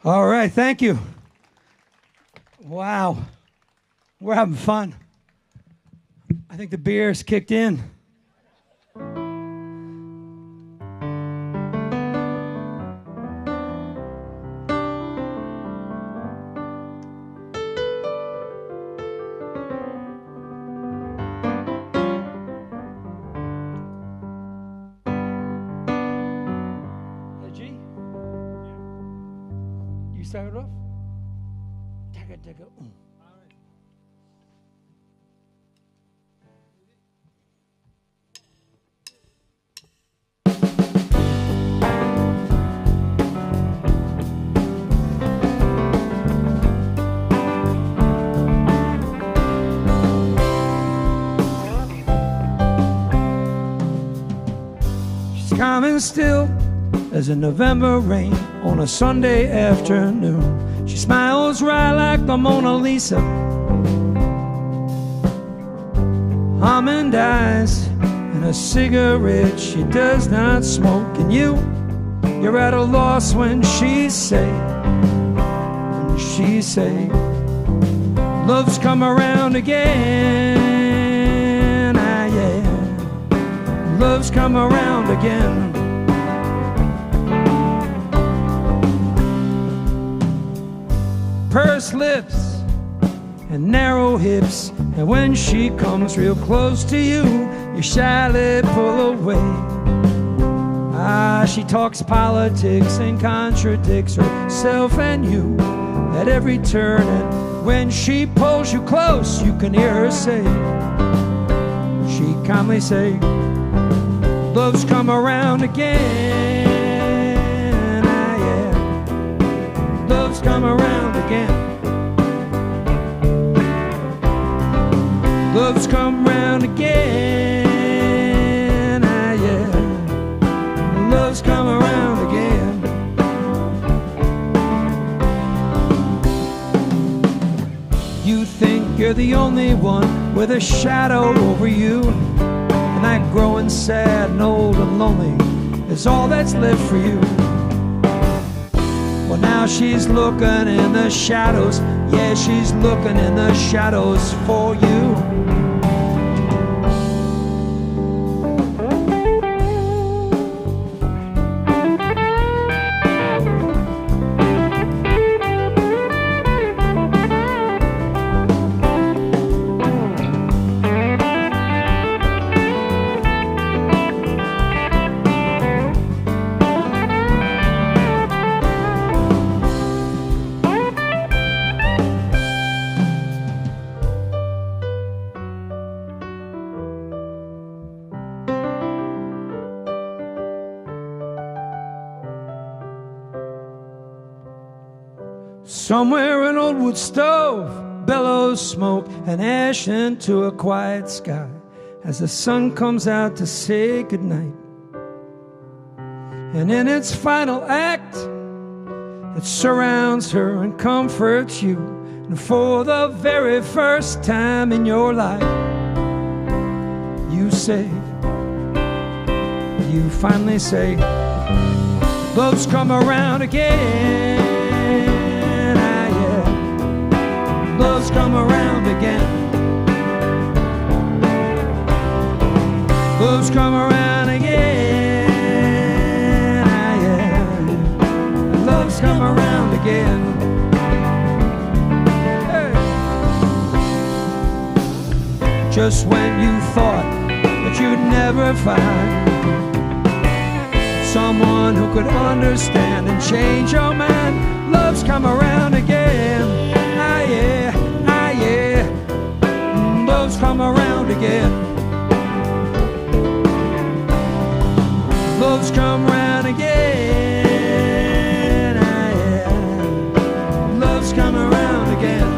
All right, thank you. Wow, we're having fun. I think the beer's kicked in. Start it off. Taka. She's coming still as a November rain on a Sunday afternoon. She smiles right like the Mona Lisa. Almond eyes and a cigarette she does not smoke. And you're at a loss when she say, love's come around again. Ah, yeah, love's come around again. Pursed lips and narrow hips, and when she comes real close to you, you shyly pull away. Ah, she talks politics and contradicts herself and you at every turn, and when she pulls you close, you can hear her say, she calmly say, love's come around again. Ah, yeah, love's come around again. Love's come round again. Ah, yeah, love's come around again. You think you're the only one with a shadow over you, and that growing sad and old and lonely is all that's left for you. Well, now she's looking in the shadows. Yeah, she's looking in the shadows for you. Somewhere an old wood stove bellows smoke and ash into a quiet sky. as the sun comes out to say goodnight. And in its final act, it surrounds her and comforts you. And for the very first time in your life, you finally say, love's come around again. Ah, yeah. Love's come around again. Love's come around again. Ah, yeah. Love's come around again. Hey. Just when you thought that you'd never find someone who could understand and change your mind, love's come around again. Ah, yeah, ah, yeah. Love's come around again. Love's come around again. Ah, yeah. Love's come around again.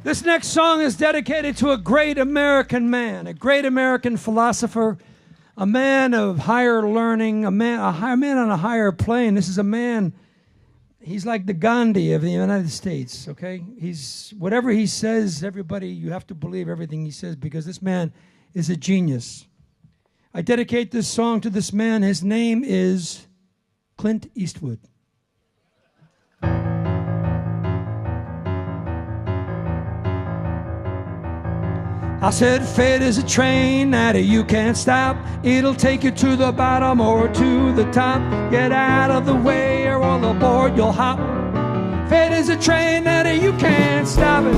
This next song is dedicated to a great American man, a great American philosopher, a man of higher learning, a man on a higher plane. This is a man, he's like the Gandhi of the United States, okay? Whatever he says, everybody, you have to believe everything he says because this man is a genius. I dedicate this song to this man. His name is Clint Eastwood. I said, fate is a train that you can't stop. It'll take you to the bottom or to the top. Get out of the way or all aboard you'll hop. Fate is a train that you can't stop it.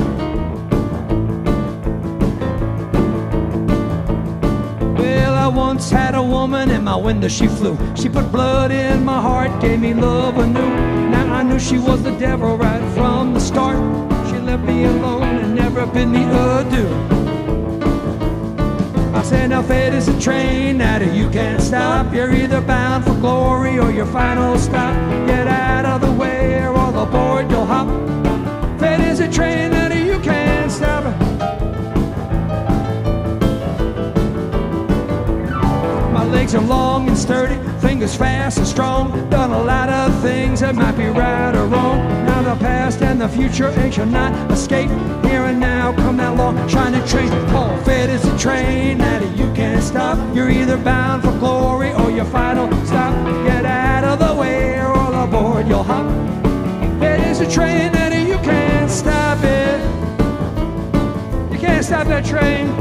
Well, I once had a woman in my window, she flew. She put blood in my heart, gave me love anew. Now I knew she was the devil right from the start. She left me alone and never bid me adieu. I said, now fate is a train that you can't stop. You're either bound for glory or your final stop. Get out of the way or all aboard you'll hop. Fate is a train that you can't stop. My legs are long and sturdy, fingers fast and strong. Done a lot of things that might be right or wrong. Now the past and the future shall not escape. Here and now come that long shining train. Oh, fate is a train that you can't stop. You're either bound for glory or your final stop. Get out of the way or all aboard you'll hop. Fate is a train that you can't stop it. You can't stop that train.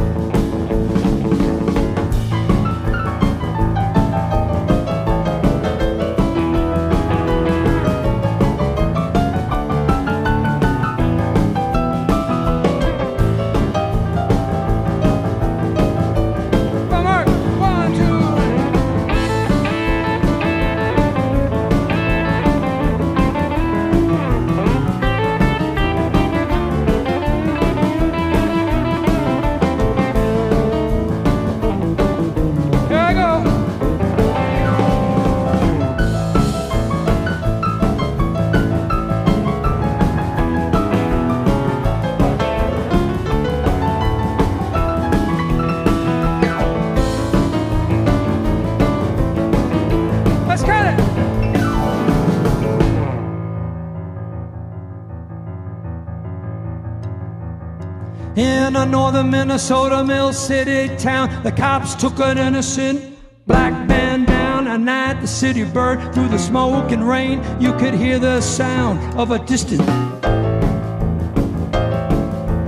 In a northern Minnesota Mill City town, the cops took an innocent black man down. At night the city burned through the smoke and rain. You could hear the sound of a distant.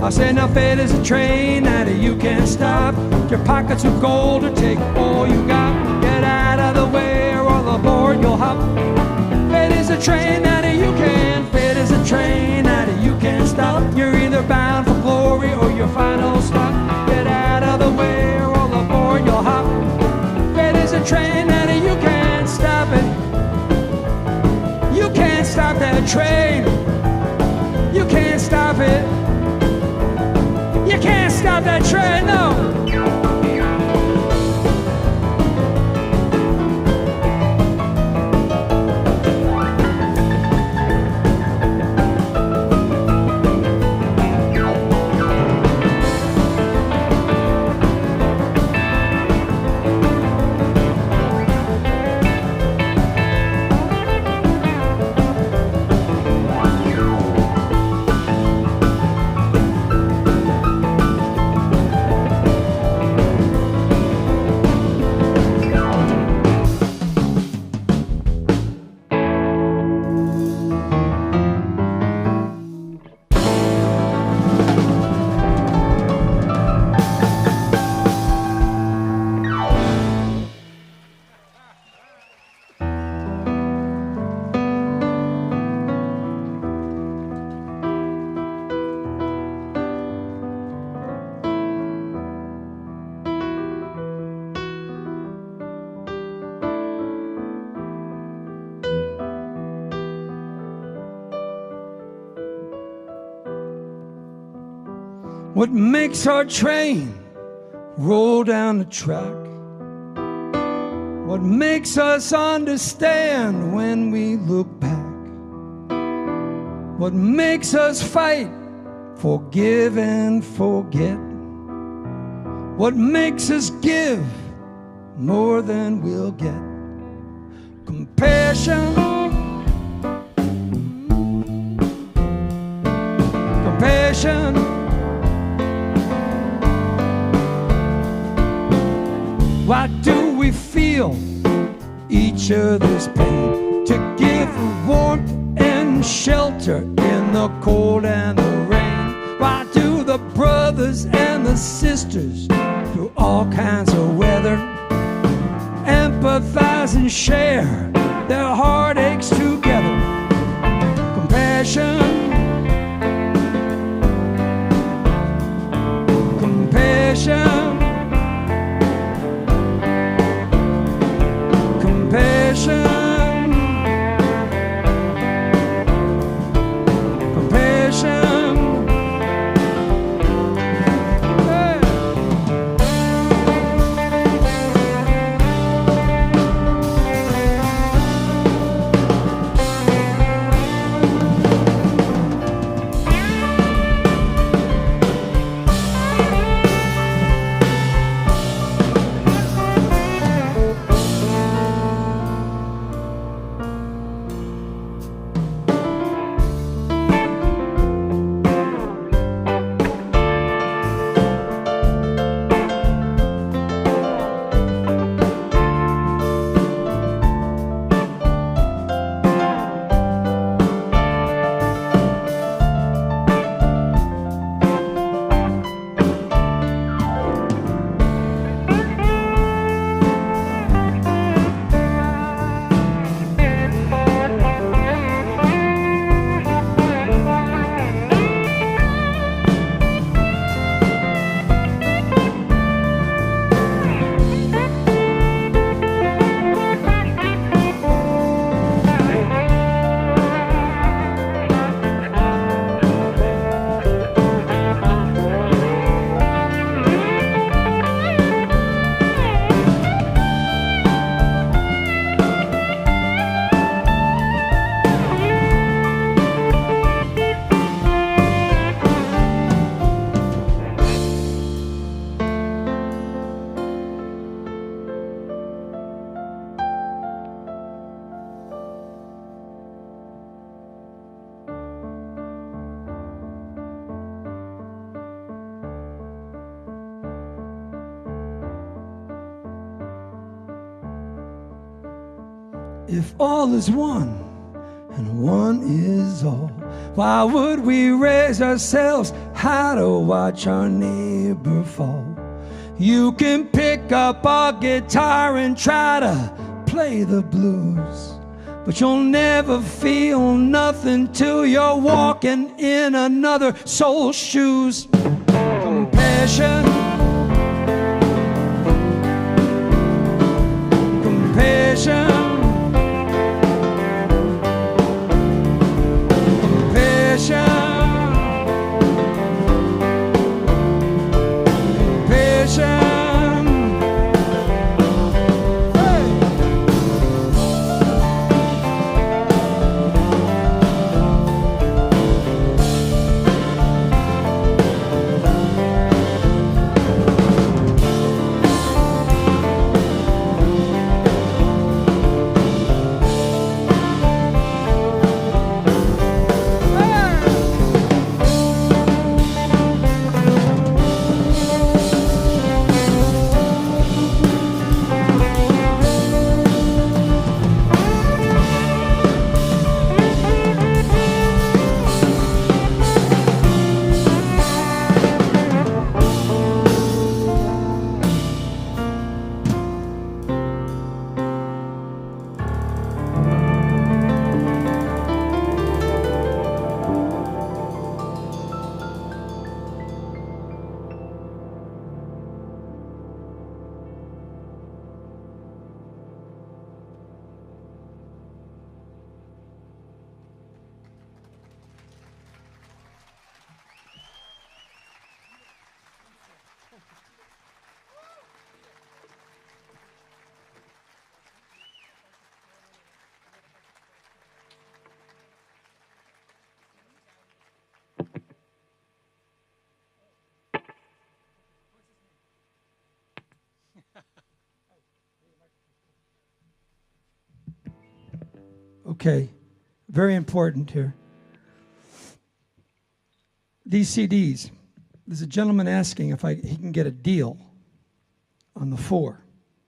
I said, now fate is a train that you can't stop. Your pockets of gold or take all you got. Get out of the way or all aboard you'll hop. Fate is a train that you can't. Fate is a train that you can't stop. You're either bound for glory or your final stop. Get out of the way or all aboard you'll train and you can't stop it. You can't stop that train. You can't stop it. You can't stop that train, no. What makes our train roll down the track? What makes us understand when we look back? What makes us fight, forgive and forget? What makes us give more than we'll get? Compassion, compassion. Why do we feel each other's pain? To give warmth and shelter in the cold and the rain. Why do the brothers and the sisters through all kinds of weather empathize and share their heartaches together? Compassion, compassion. Compassion, compassion. Hey. If all is one and one is all, why would we raise ourselves high to watch our neighbor fall? You can pick up a guitar and try to play the blues, but you'll never feel nothing till you're walking in another soul's shoes. Compassion, Okay, very important here. These CDs, there's a gentleman asking if he can get a deal on the 4.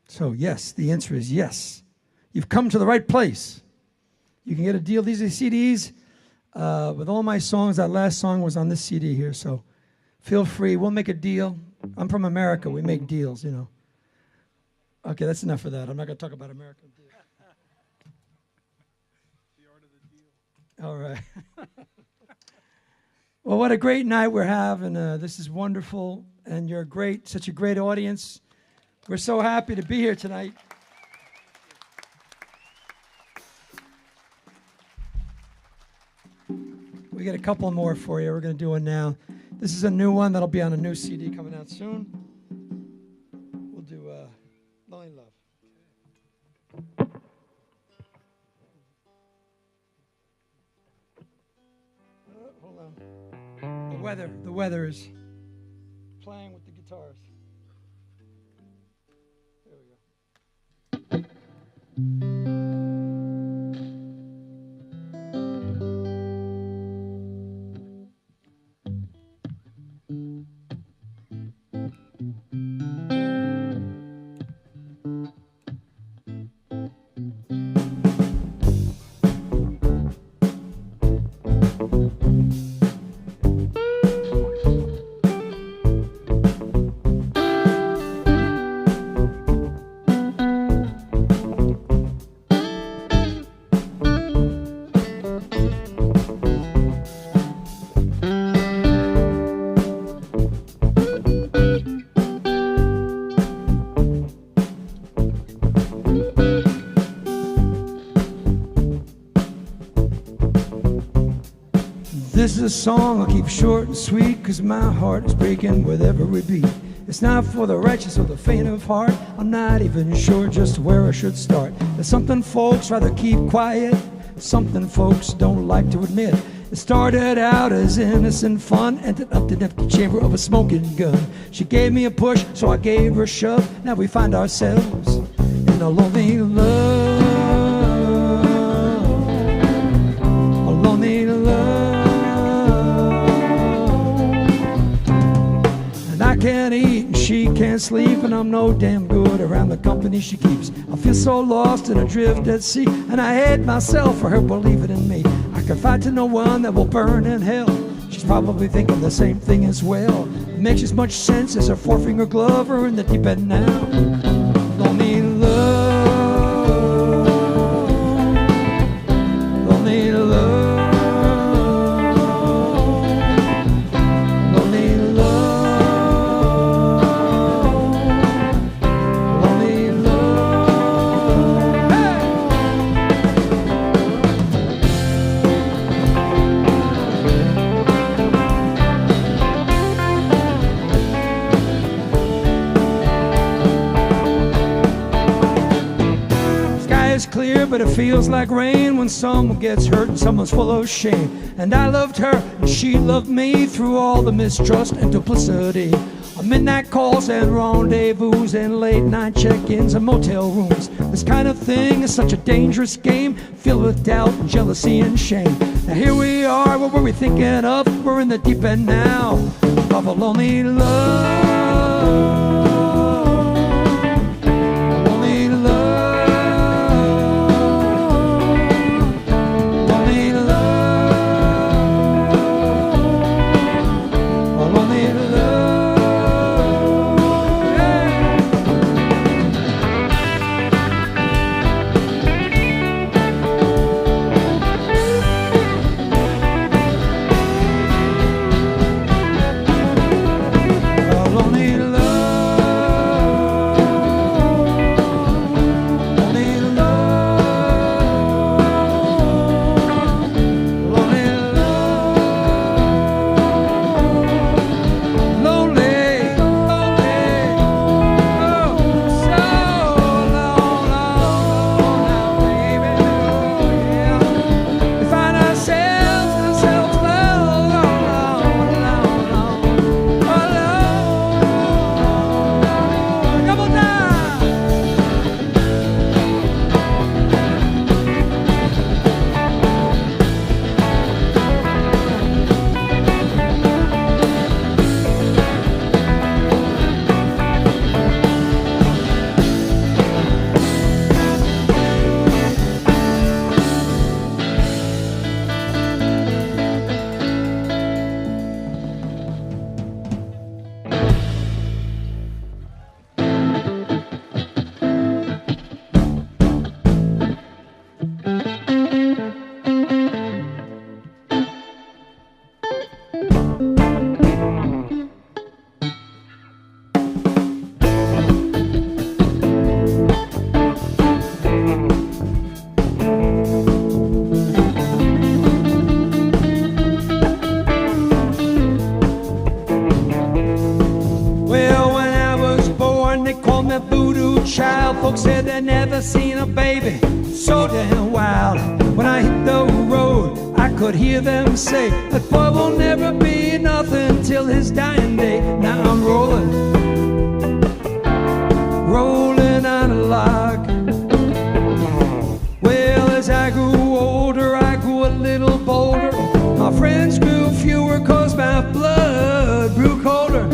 So yes, the answer is yes. You've come to the right place. You can get a deal. These are CDs with all my songs. That last song was on this CD here, so feel free. We'll make a deal. I'm from America. We make deals, you know. Okay, that's enough of that. I'm not going to talk about American deals. All right. Well, what a great night we're having. This is wonderful, and you're great, such a great audience. We're so happy to be here tonight. We got a couple more for you. We're going to do one now. This is a new one that'll be on a new CD coming out soon. We'll do Lonely Love. Hold on. The weather is playing with the guitars. There we go. This is a song I'll keep short and sweet, 'cause my heart is breaking with every beat. It's not for the righteous or the faint of heart. I'm not even sure just where I should start. There's something folks rather keep quiet, something folks don't like to admit. It started out as innocent fun, ended up in the empty chamber of a smoking gun. She gave me a push, so I gave her a shove. Now we find ourselves in a lonely love. A lonely love. I can't eat and she can't sleep, and I'm no damn good around the company she keeps. I feel so lost and adrift at sea, and I hate myself for her believing in me. I confide to no one that will burn in hell. She's probably thinking the same thing as well. It makes as much sense as her four-finger glove or in the deep end now. Lonely love. Lonely love. Hey! but it feels like rain when someone gets hurt and someone's full of shame. And I loved her, and she loved me through all the mistrust and duplicity. Midnight calls and rendezvous and late night check-ins and motel rooms. This kind of thing is such a dangerous game, filled with doubt, jealousy, and shame. Now here we are, what were we thinking of? We're in the deep end now of a lonely love. Folks said they never seen a baby so damn wild. When I hit the road, I could hear them say that boy will never be nothing till his dying day. Now I'm rolling on a log. Well, as I grew older, I grew a little bolder. My friends grew fewer 'cause my blood grew colder.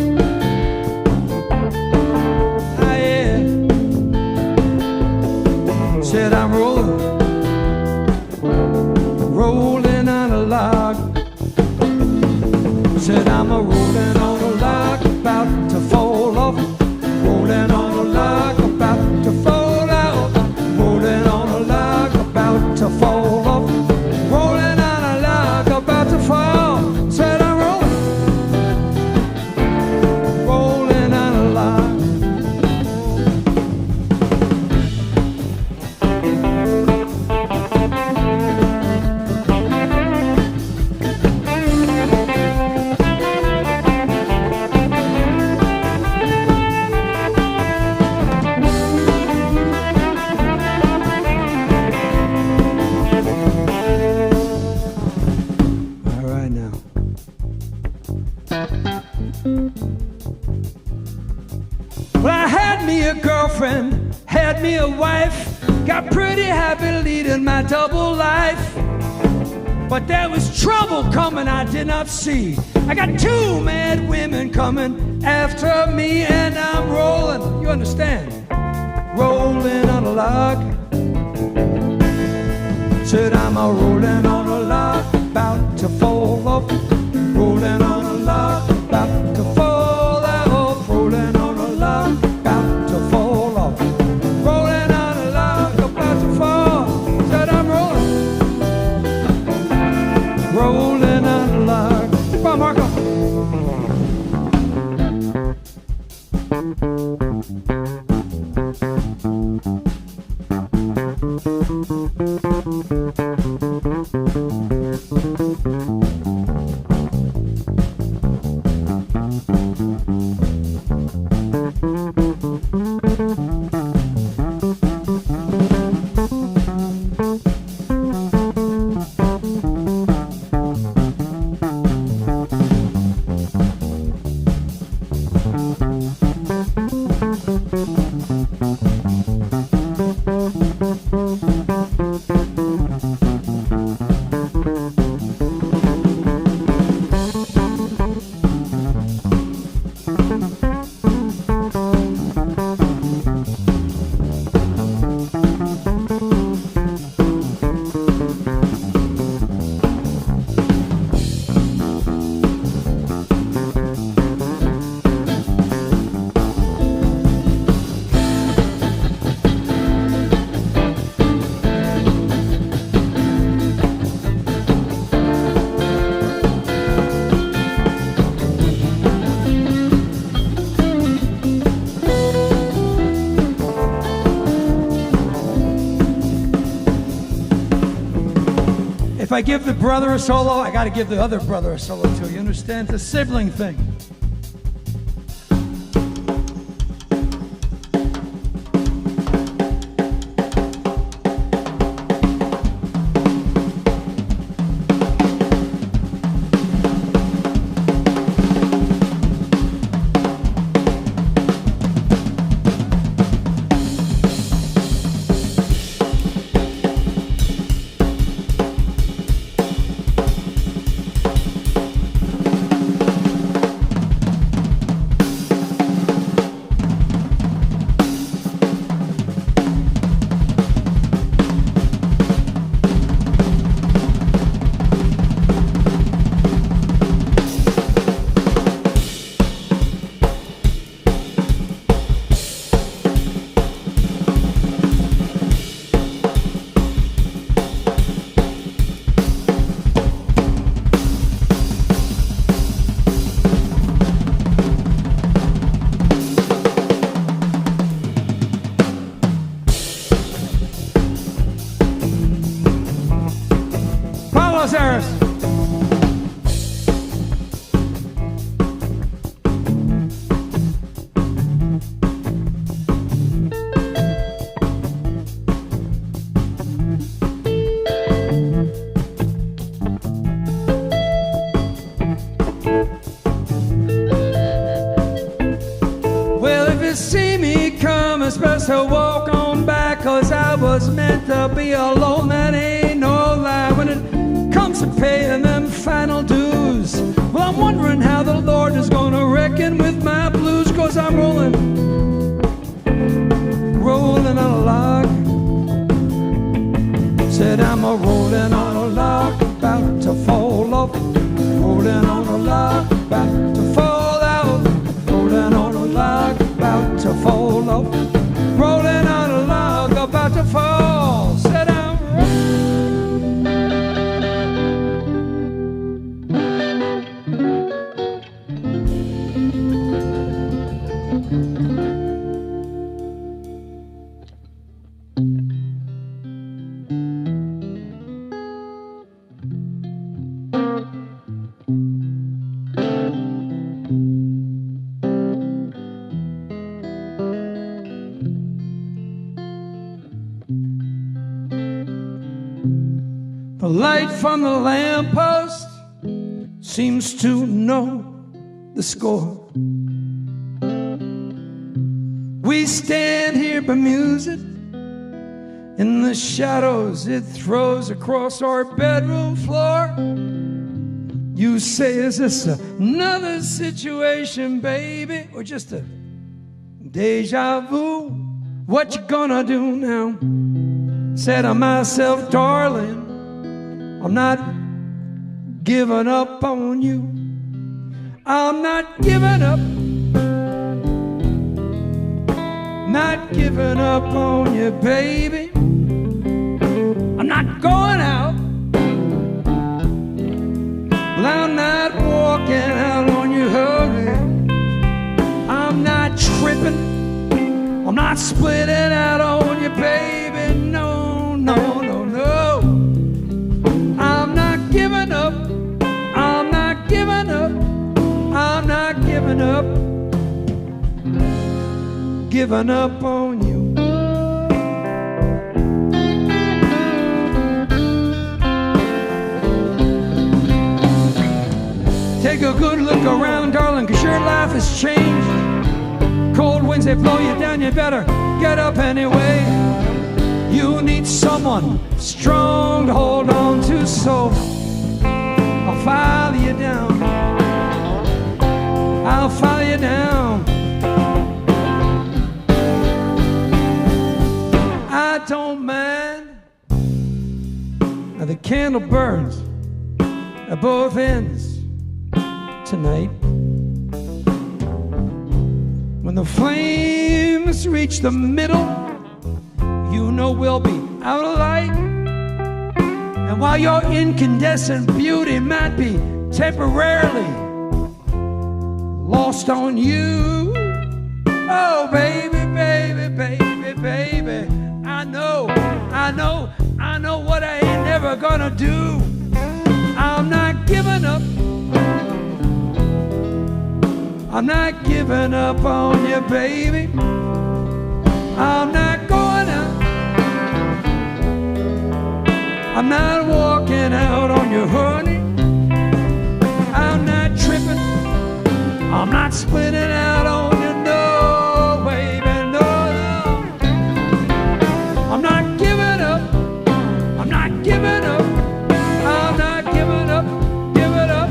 Said I'm rolling on a log. Said I'm a rolling on a log, about to fall off. Rolling on a log, about to fall out. Rolling on a log, about to fall off. Rolling on a log, about to fall. Said I'm rolling on a log. Had me a wife, got pretty happy leading my double life. But there was trouble coming I did not see. I got two mad women coming after me, and I'm rolling, you understand? Rolling on a log. Said I'm a rolling on a log, about to fall off. Rolling on a log, about to fall off. Rolling on a log, about to fall off. Rolling on a log, about to fall. Said I'm rolling on a log. Come on, Marco. I give the brother a solo, I gotta give the other brother a solo too. You understand? It's a sibling thing. Xeres. Well, if you see me come, it's best to walk on back, 'cause I was meant to be alone, that ain't no lie. When it comes to paying them final dues, well, I'm wondering how the Lord is gonna reckon with my blues, 'cause I'm rolling on a log. Said I'm a rolling on a log, about to fall off. Rolling on a log, about to fall out. Rolling on a log, about to fall off. Rolling on a log, about to fall. Said I'm the light from the lamppost seems to know the score. We stand here bemused in the shadows it throws across our bedroom floor. You say, is this another situation, baby, or just a deja vu? What you gonna do now? Said to myself, darling, I'm not giving up on you. I'm not giving up. Not giving up on you, baby. I'm not going out. Well, I'm not walking out on you, honey. I'm not tripping. I'm not splitting out on you, baby. No, no, no, no. I'm not giving up. I'm not giving up. I'm not giving up. Giving up on you. Take a good look around, darling, 'cause your life has changed. Cold winds, they blow you down, you better get up anyway. You need someone strong to hold on to, so I'll follow you down. I'll follow you down. I don't mind. Now the candle burns at both ends tonight. When the flames reach the middle, you know we'll be out of light. And while your incandescent beauty might be temporarily lost on you, oh baby, baby, baby, baby, I know what I ain't never gonna do. giving up. I'm not giving up on you, baby. I'm not going out. I'm not walking out on you, honey. I'm not tripping. I'm not splitting out on you, no, baby, no, no. I'm not giving up. I'm not giving up. I'm not giving up, giving up.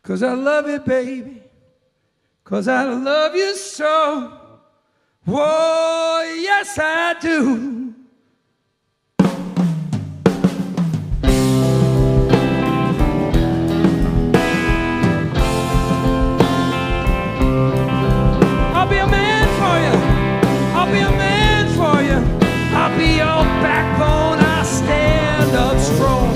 Cause I love you, baby. Cause I love you so. Oh, yes, I do. I'll be a man for you. I'll be a man for you. I'll be your backbone. I'll stand up strong.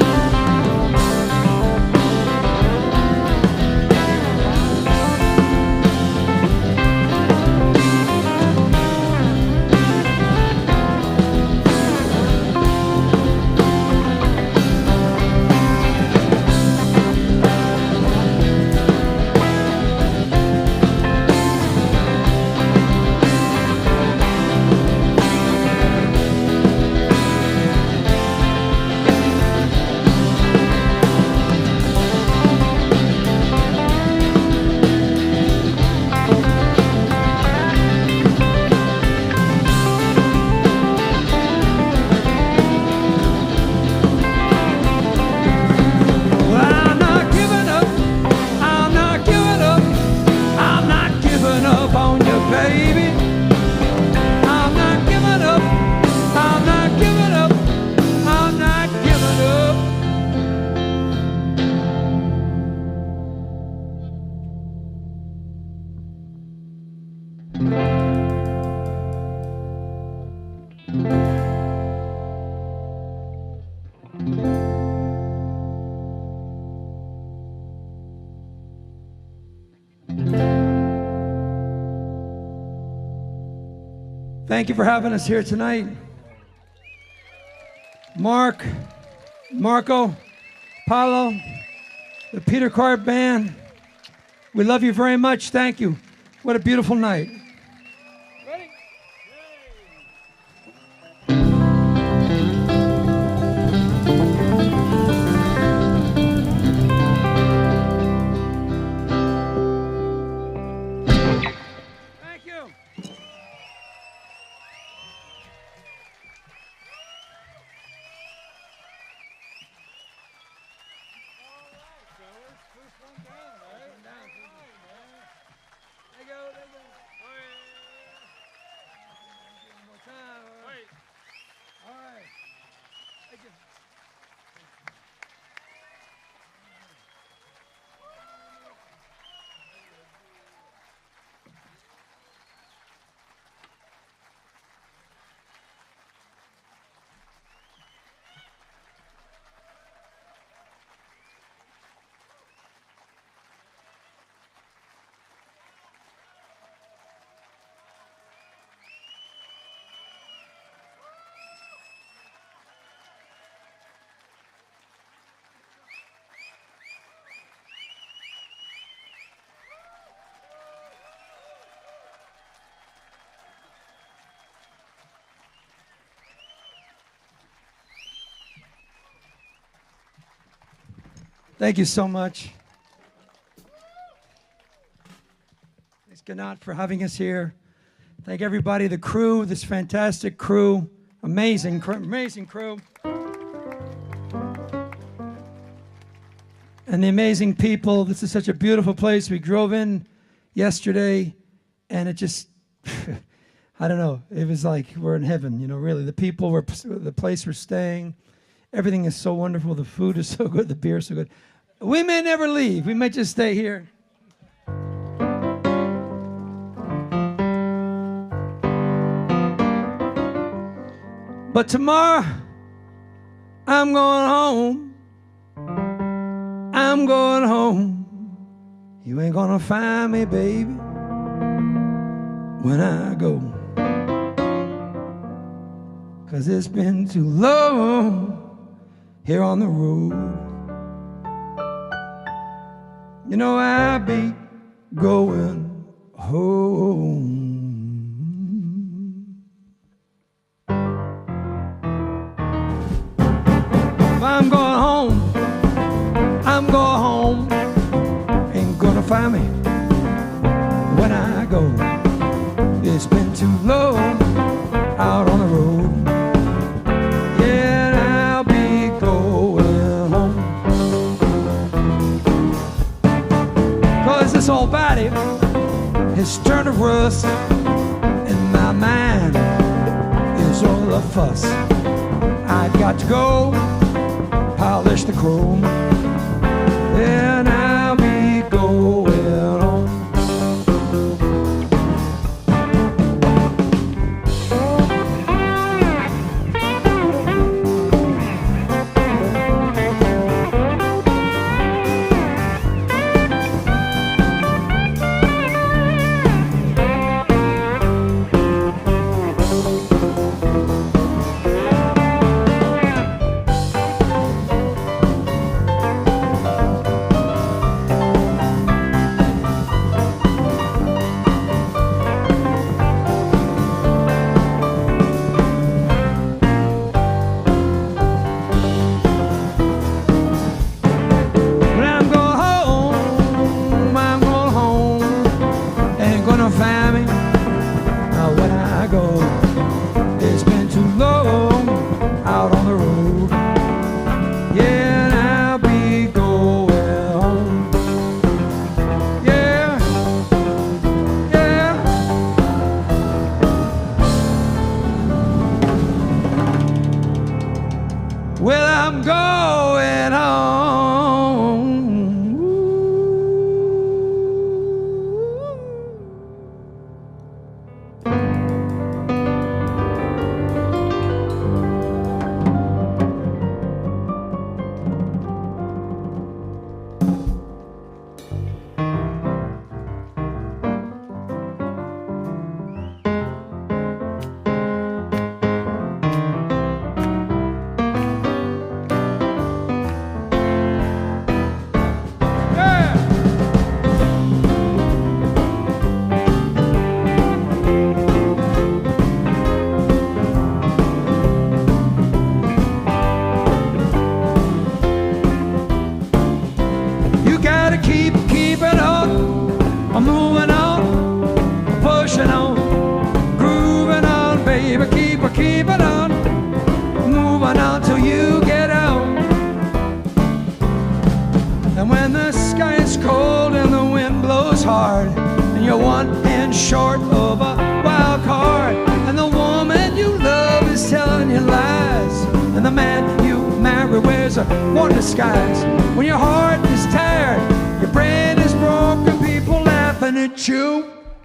Thank you for having us here tonight. Mark, Marco, Paolo, the Peter Karp Band. We love you very much. Thank you. What a beautiful night. Ready? Thank you so much. Thanks, Ganat, for having us here. Thank everybody, the crew, this fantastic crew. Amazing crew. And the amazing people. This is such a beautiful place. We drove in yesterday, and it just, I don't know, it was like we're in heaven, you know, really. The people, the place we're staying, everything is so wonderful. The food is so good, the beer is so good. We may never leave. We may just stay here. But tomorrow, I'm going home. I'm going home. You ain't gonna find me, baby, when I go. 'Cause it's been too long here on the road. You know I'll be going home. I'm going home. I'm going home. Ain't gonna find me when I go. It's been too long out on the road. Yeah, and I'll be going home. 'Cause this old body has turned to rust, and my mind is all a fuss. I got to go polish the chrome, and I'll be going home.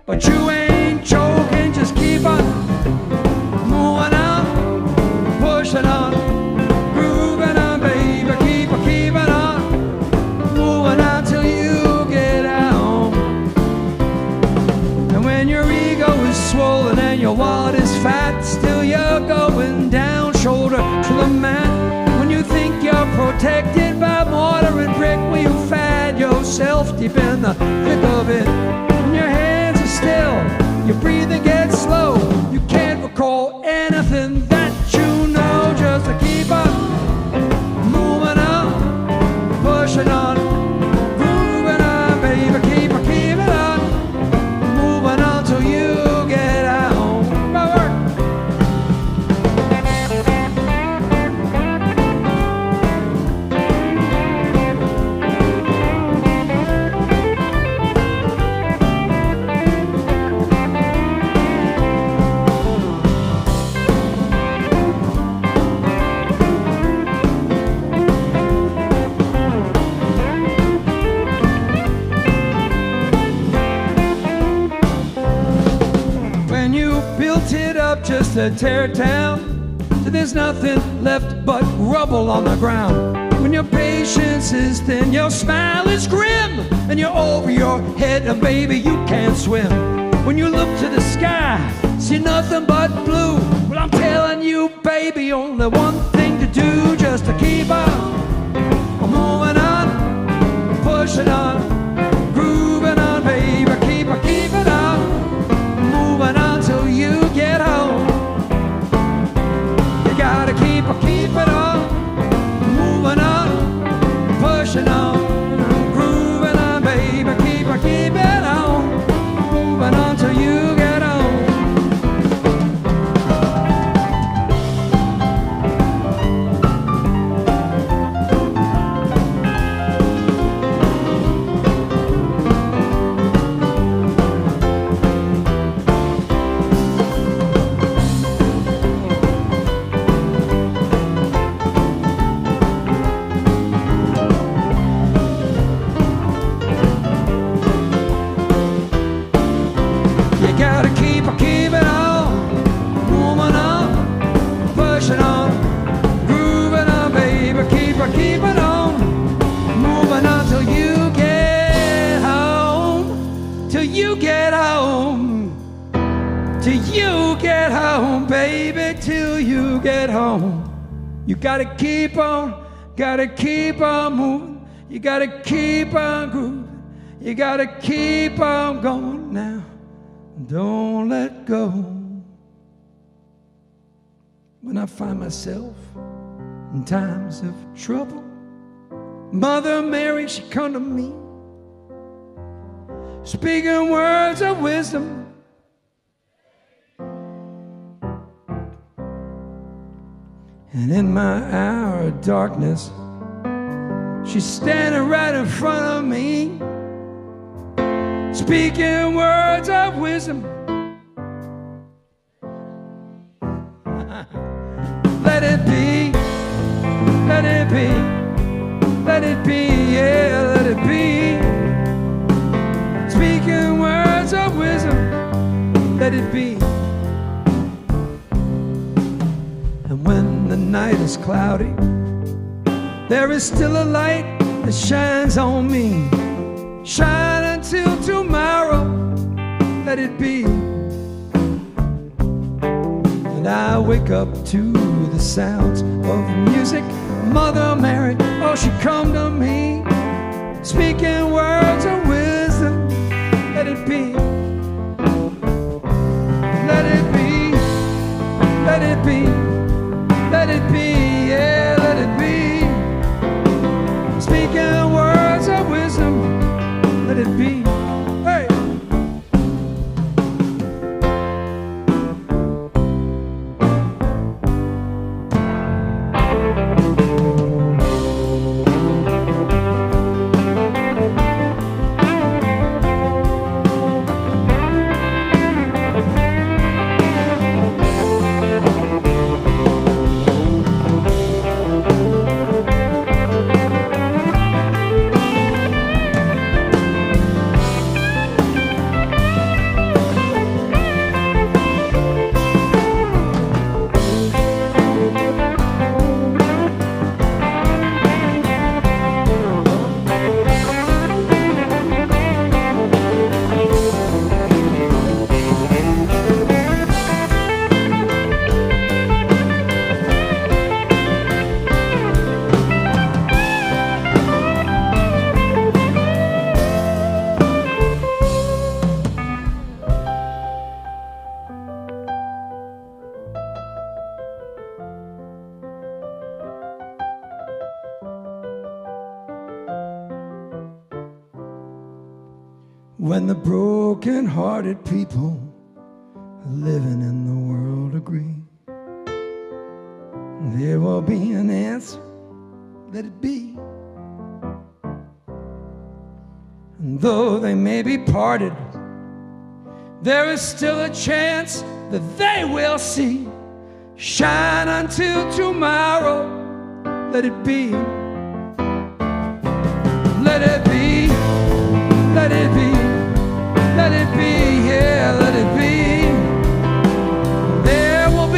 But you ain't choking, just keep on moving on, pushing on, grooving on, baby, keep it on, moving on till you get out. And when your ego is swollen and your wallet is fat, still you're going down, shoulder to the mat. When you think you're protected by mortar and brick, will you find yourself deep in the thick of it? Your hands are still, your breathing gets slow. You can't recall anything that you know. Just to keep on moving on, pushing on. used to tear it down till there's nothing left but rubble on the ground. When your patience is thin, your smile is grim, and you're over your head, and baby, you can't swim. When you look to the sky, see nothing but blue. Well, I'm telling you, baby, only one thing to do, just to keep on moving on, pushing on, grooving on, baby, keep it on, moving on till you get home. You gotta keep it on, moving on, pushing on, grooving on, baby, keep it on, moving on till you get home. Keep it on, moving on till you get home, till you get home, till you get home, baby, till you get home. You gotta keep on moving, you gotta keep on grooving, you gotta keep on going now, don't let go. When I find myself in times of trouble, Mother Mary, she come to me, speaking words of wisdom. And in my hour of darkness, she's standing right in front of me, speaking words of wisdom. Let it be, let it be, let it be, yeah, let it be. Speaking words of wisdom, let it be. And when the night is cloudy, there is still a light that shines on me. Shine until tomorrow, let it be. And I wake up to the sounds of music. Mother Mary, oh, she come to me, speaking words of wisdom. Let it be, let it be, let it be, let it be, yeah, let it be. Speaking words of wisdom, let it be. Hey. When the broken-hearted people living in the world agree, there will be an answer, let it be. And though they may be parted, there is still a chance that they will see. Shine until tomorrow, let it be. Let it be, let it be, let it be, yeah, let it be. There will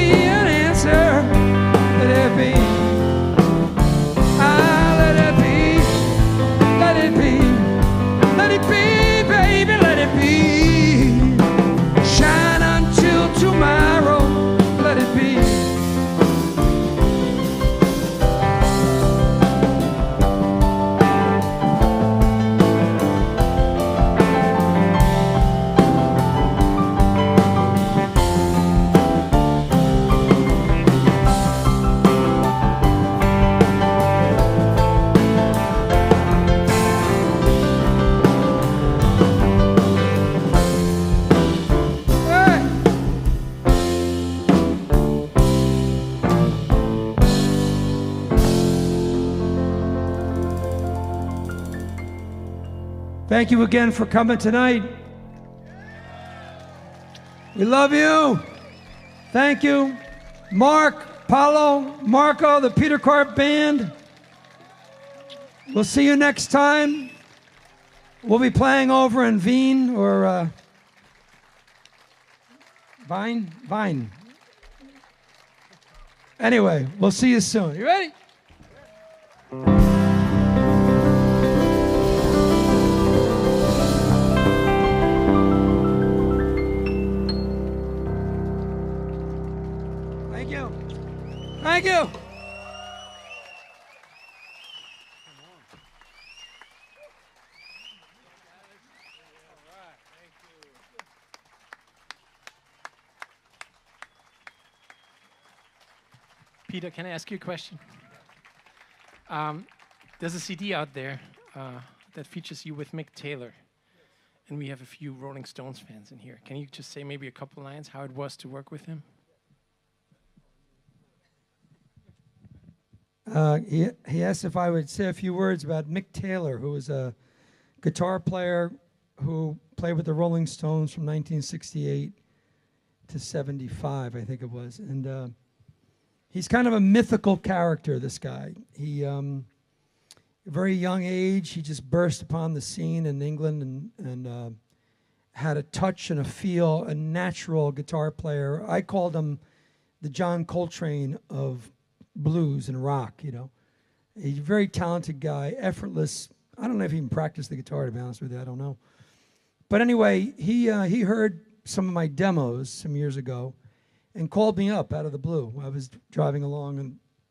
Thank you again for coming tonight. We love you. Thank you. Mark, Paolo, Marco, the Peter Karp Band. We'll see you next time. We'll be playing over in Wien or Vine. Anyway, we'll see you soon. You ready? Thank you. Thank you. Peter, can I ask you a question? There's a CD out there that features you with Mick Taylor, and we have a few Rolling Stones fans in here. Can you just say maybe a couple lines how it was to work with him? He asked if I would say a few words about Mick Taylor, who was a guitar player who played with the Rolling Stones from 1968 to 75, I think it was. And he's kind of a mythical character, this guy. He, at a very young age, he just burst upon the scene in England and had a touch and a feel, a natural guitar player. I called him the John Coltrane of blues and rock, you know. He's a very talented guy, effortless. I don't know if he even practiced the guitar, to be honest with you. I don't know. But anyway, he heard some of my demos some years ago and called me up out of the blue. I was driving along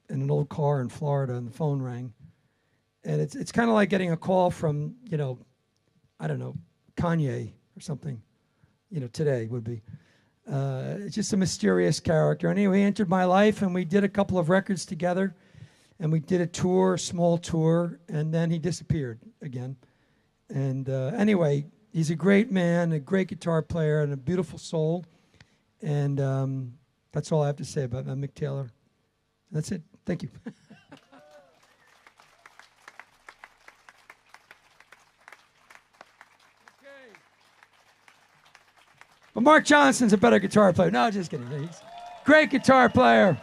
in an old car in Florida, and the phone rang. And it's kind of like getting a call from, you know, I don't know, Kanye or something, you know, today would be. It's just a mysterious character. Anyway, he entered my life, and we did a couple of records together, and we did a tour, small tour, and then he disappeared again. And anyway, he's a great man, a great guitar player, and a beautiful soul. And that's all I have to say about Mick Taylor. That's it. Thank you. But Mark Johnson's a better guitar player. No, just kidding. He's a great guitar player.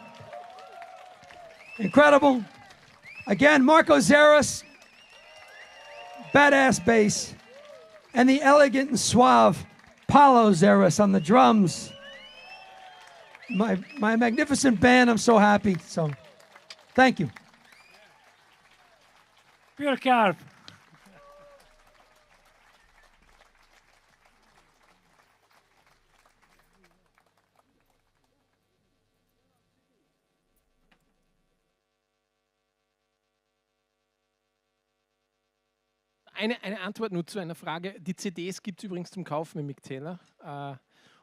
Incredible. Again, Marco Xeres, badass bass. And the elegant and suave Paolo Xeres on the drums. My magnificent band, I'm so happy. So, thank you. Pure Karp. Eine Antwort nur zu einer Frage. Die CDs gibt es übrigens zum Kaufen mit Mick Taylor.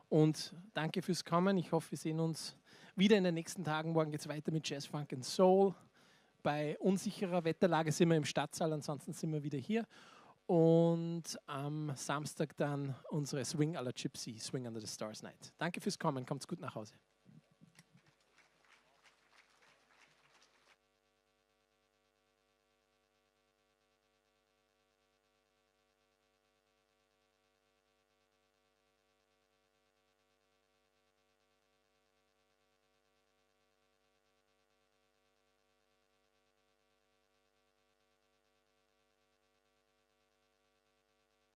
Und danke fürs Kommen. Ich hoffe, wir sehen uns wieder in den nächsten Tagen. Morgen geht es weiter mit Jazz, Funk and Soul. Bei unsicherer Wetterlage sind wir im Stadtsaal, ansonsten sind wir wieder hier. Und am Samstag dann unsere Swing à la Gypsy, Swing Under the Stars Night. Danke fürs Kommen, kommt's gut nach Hause.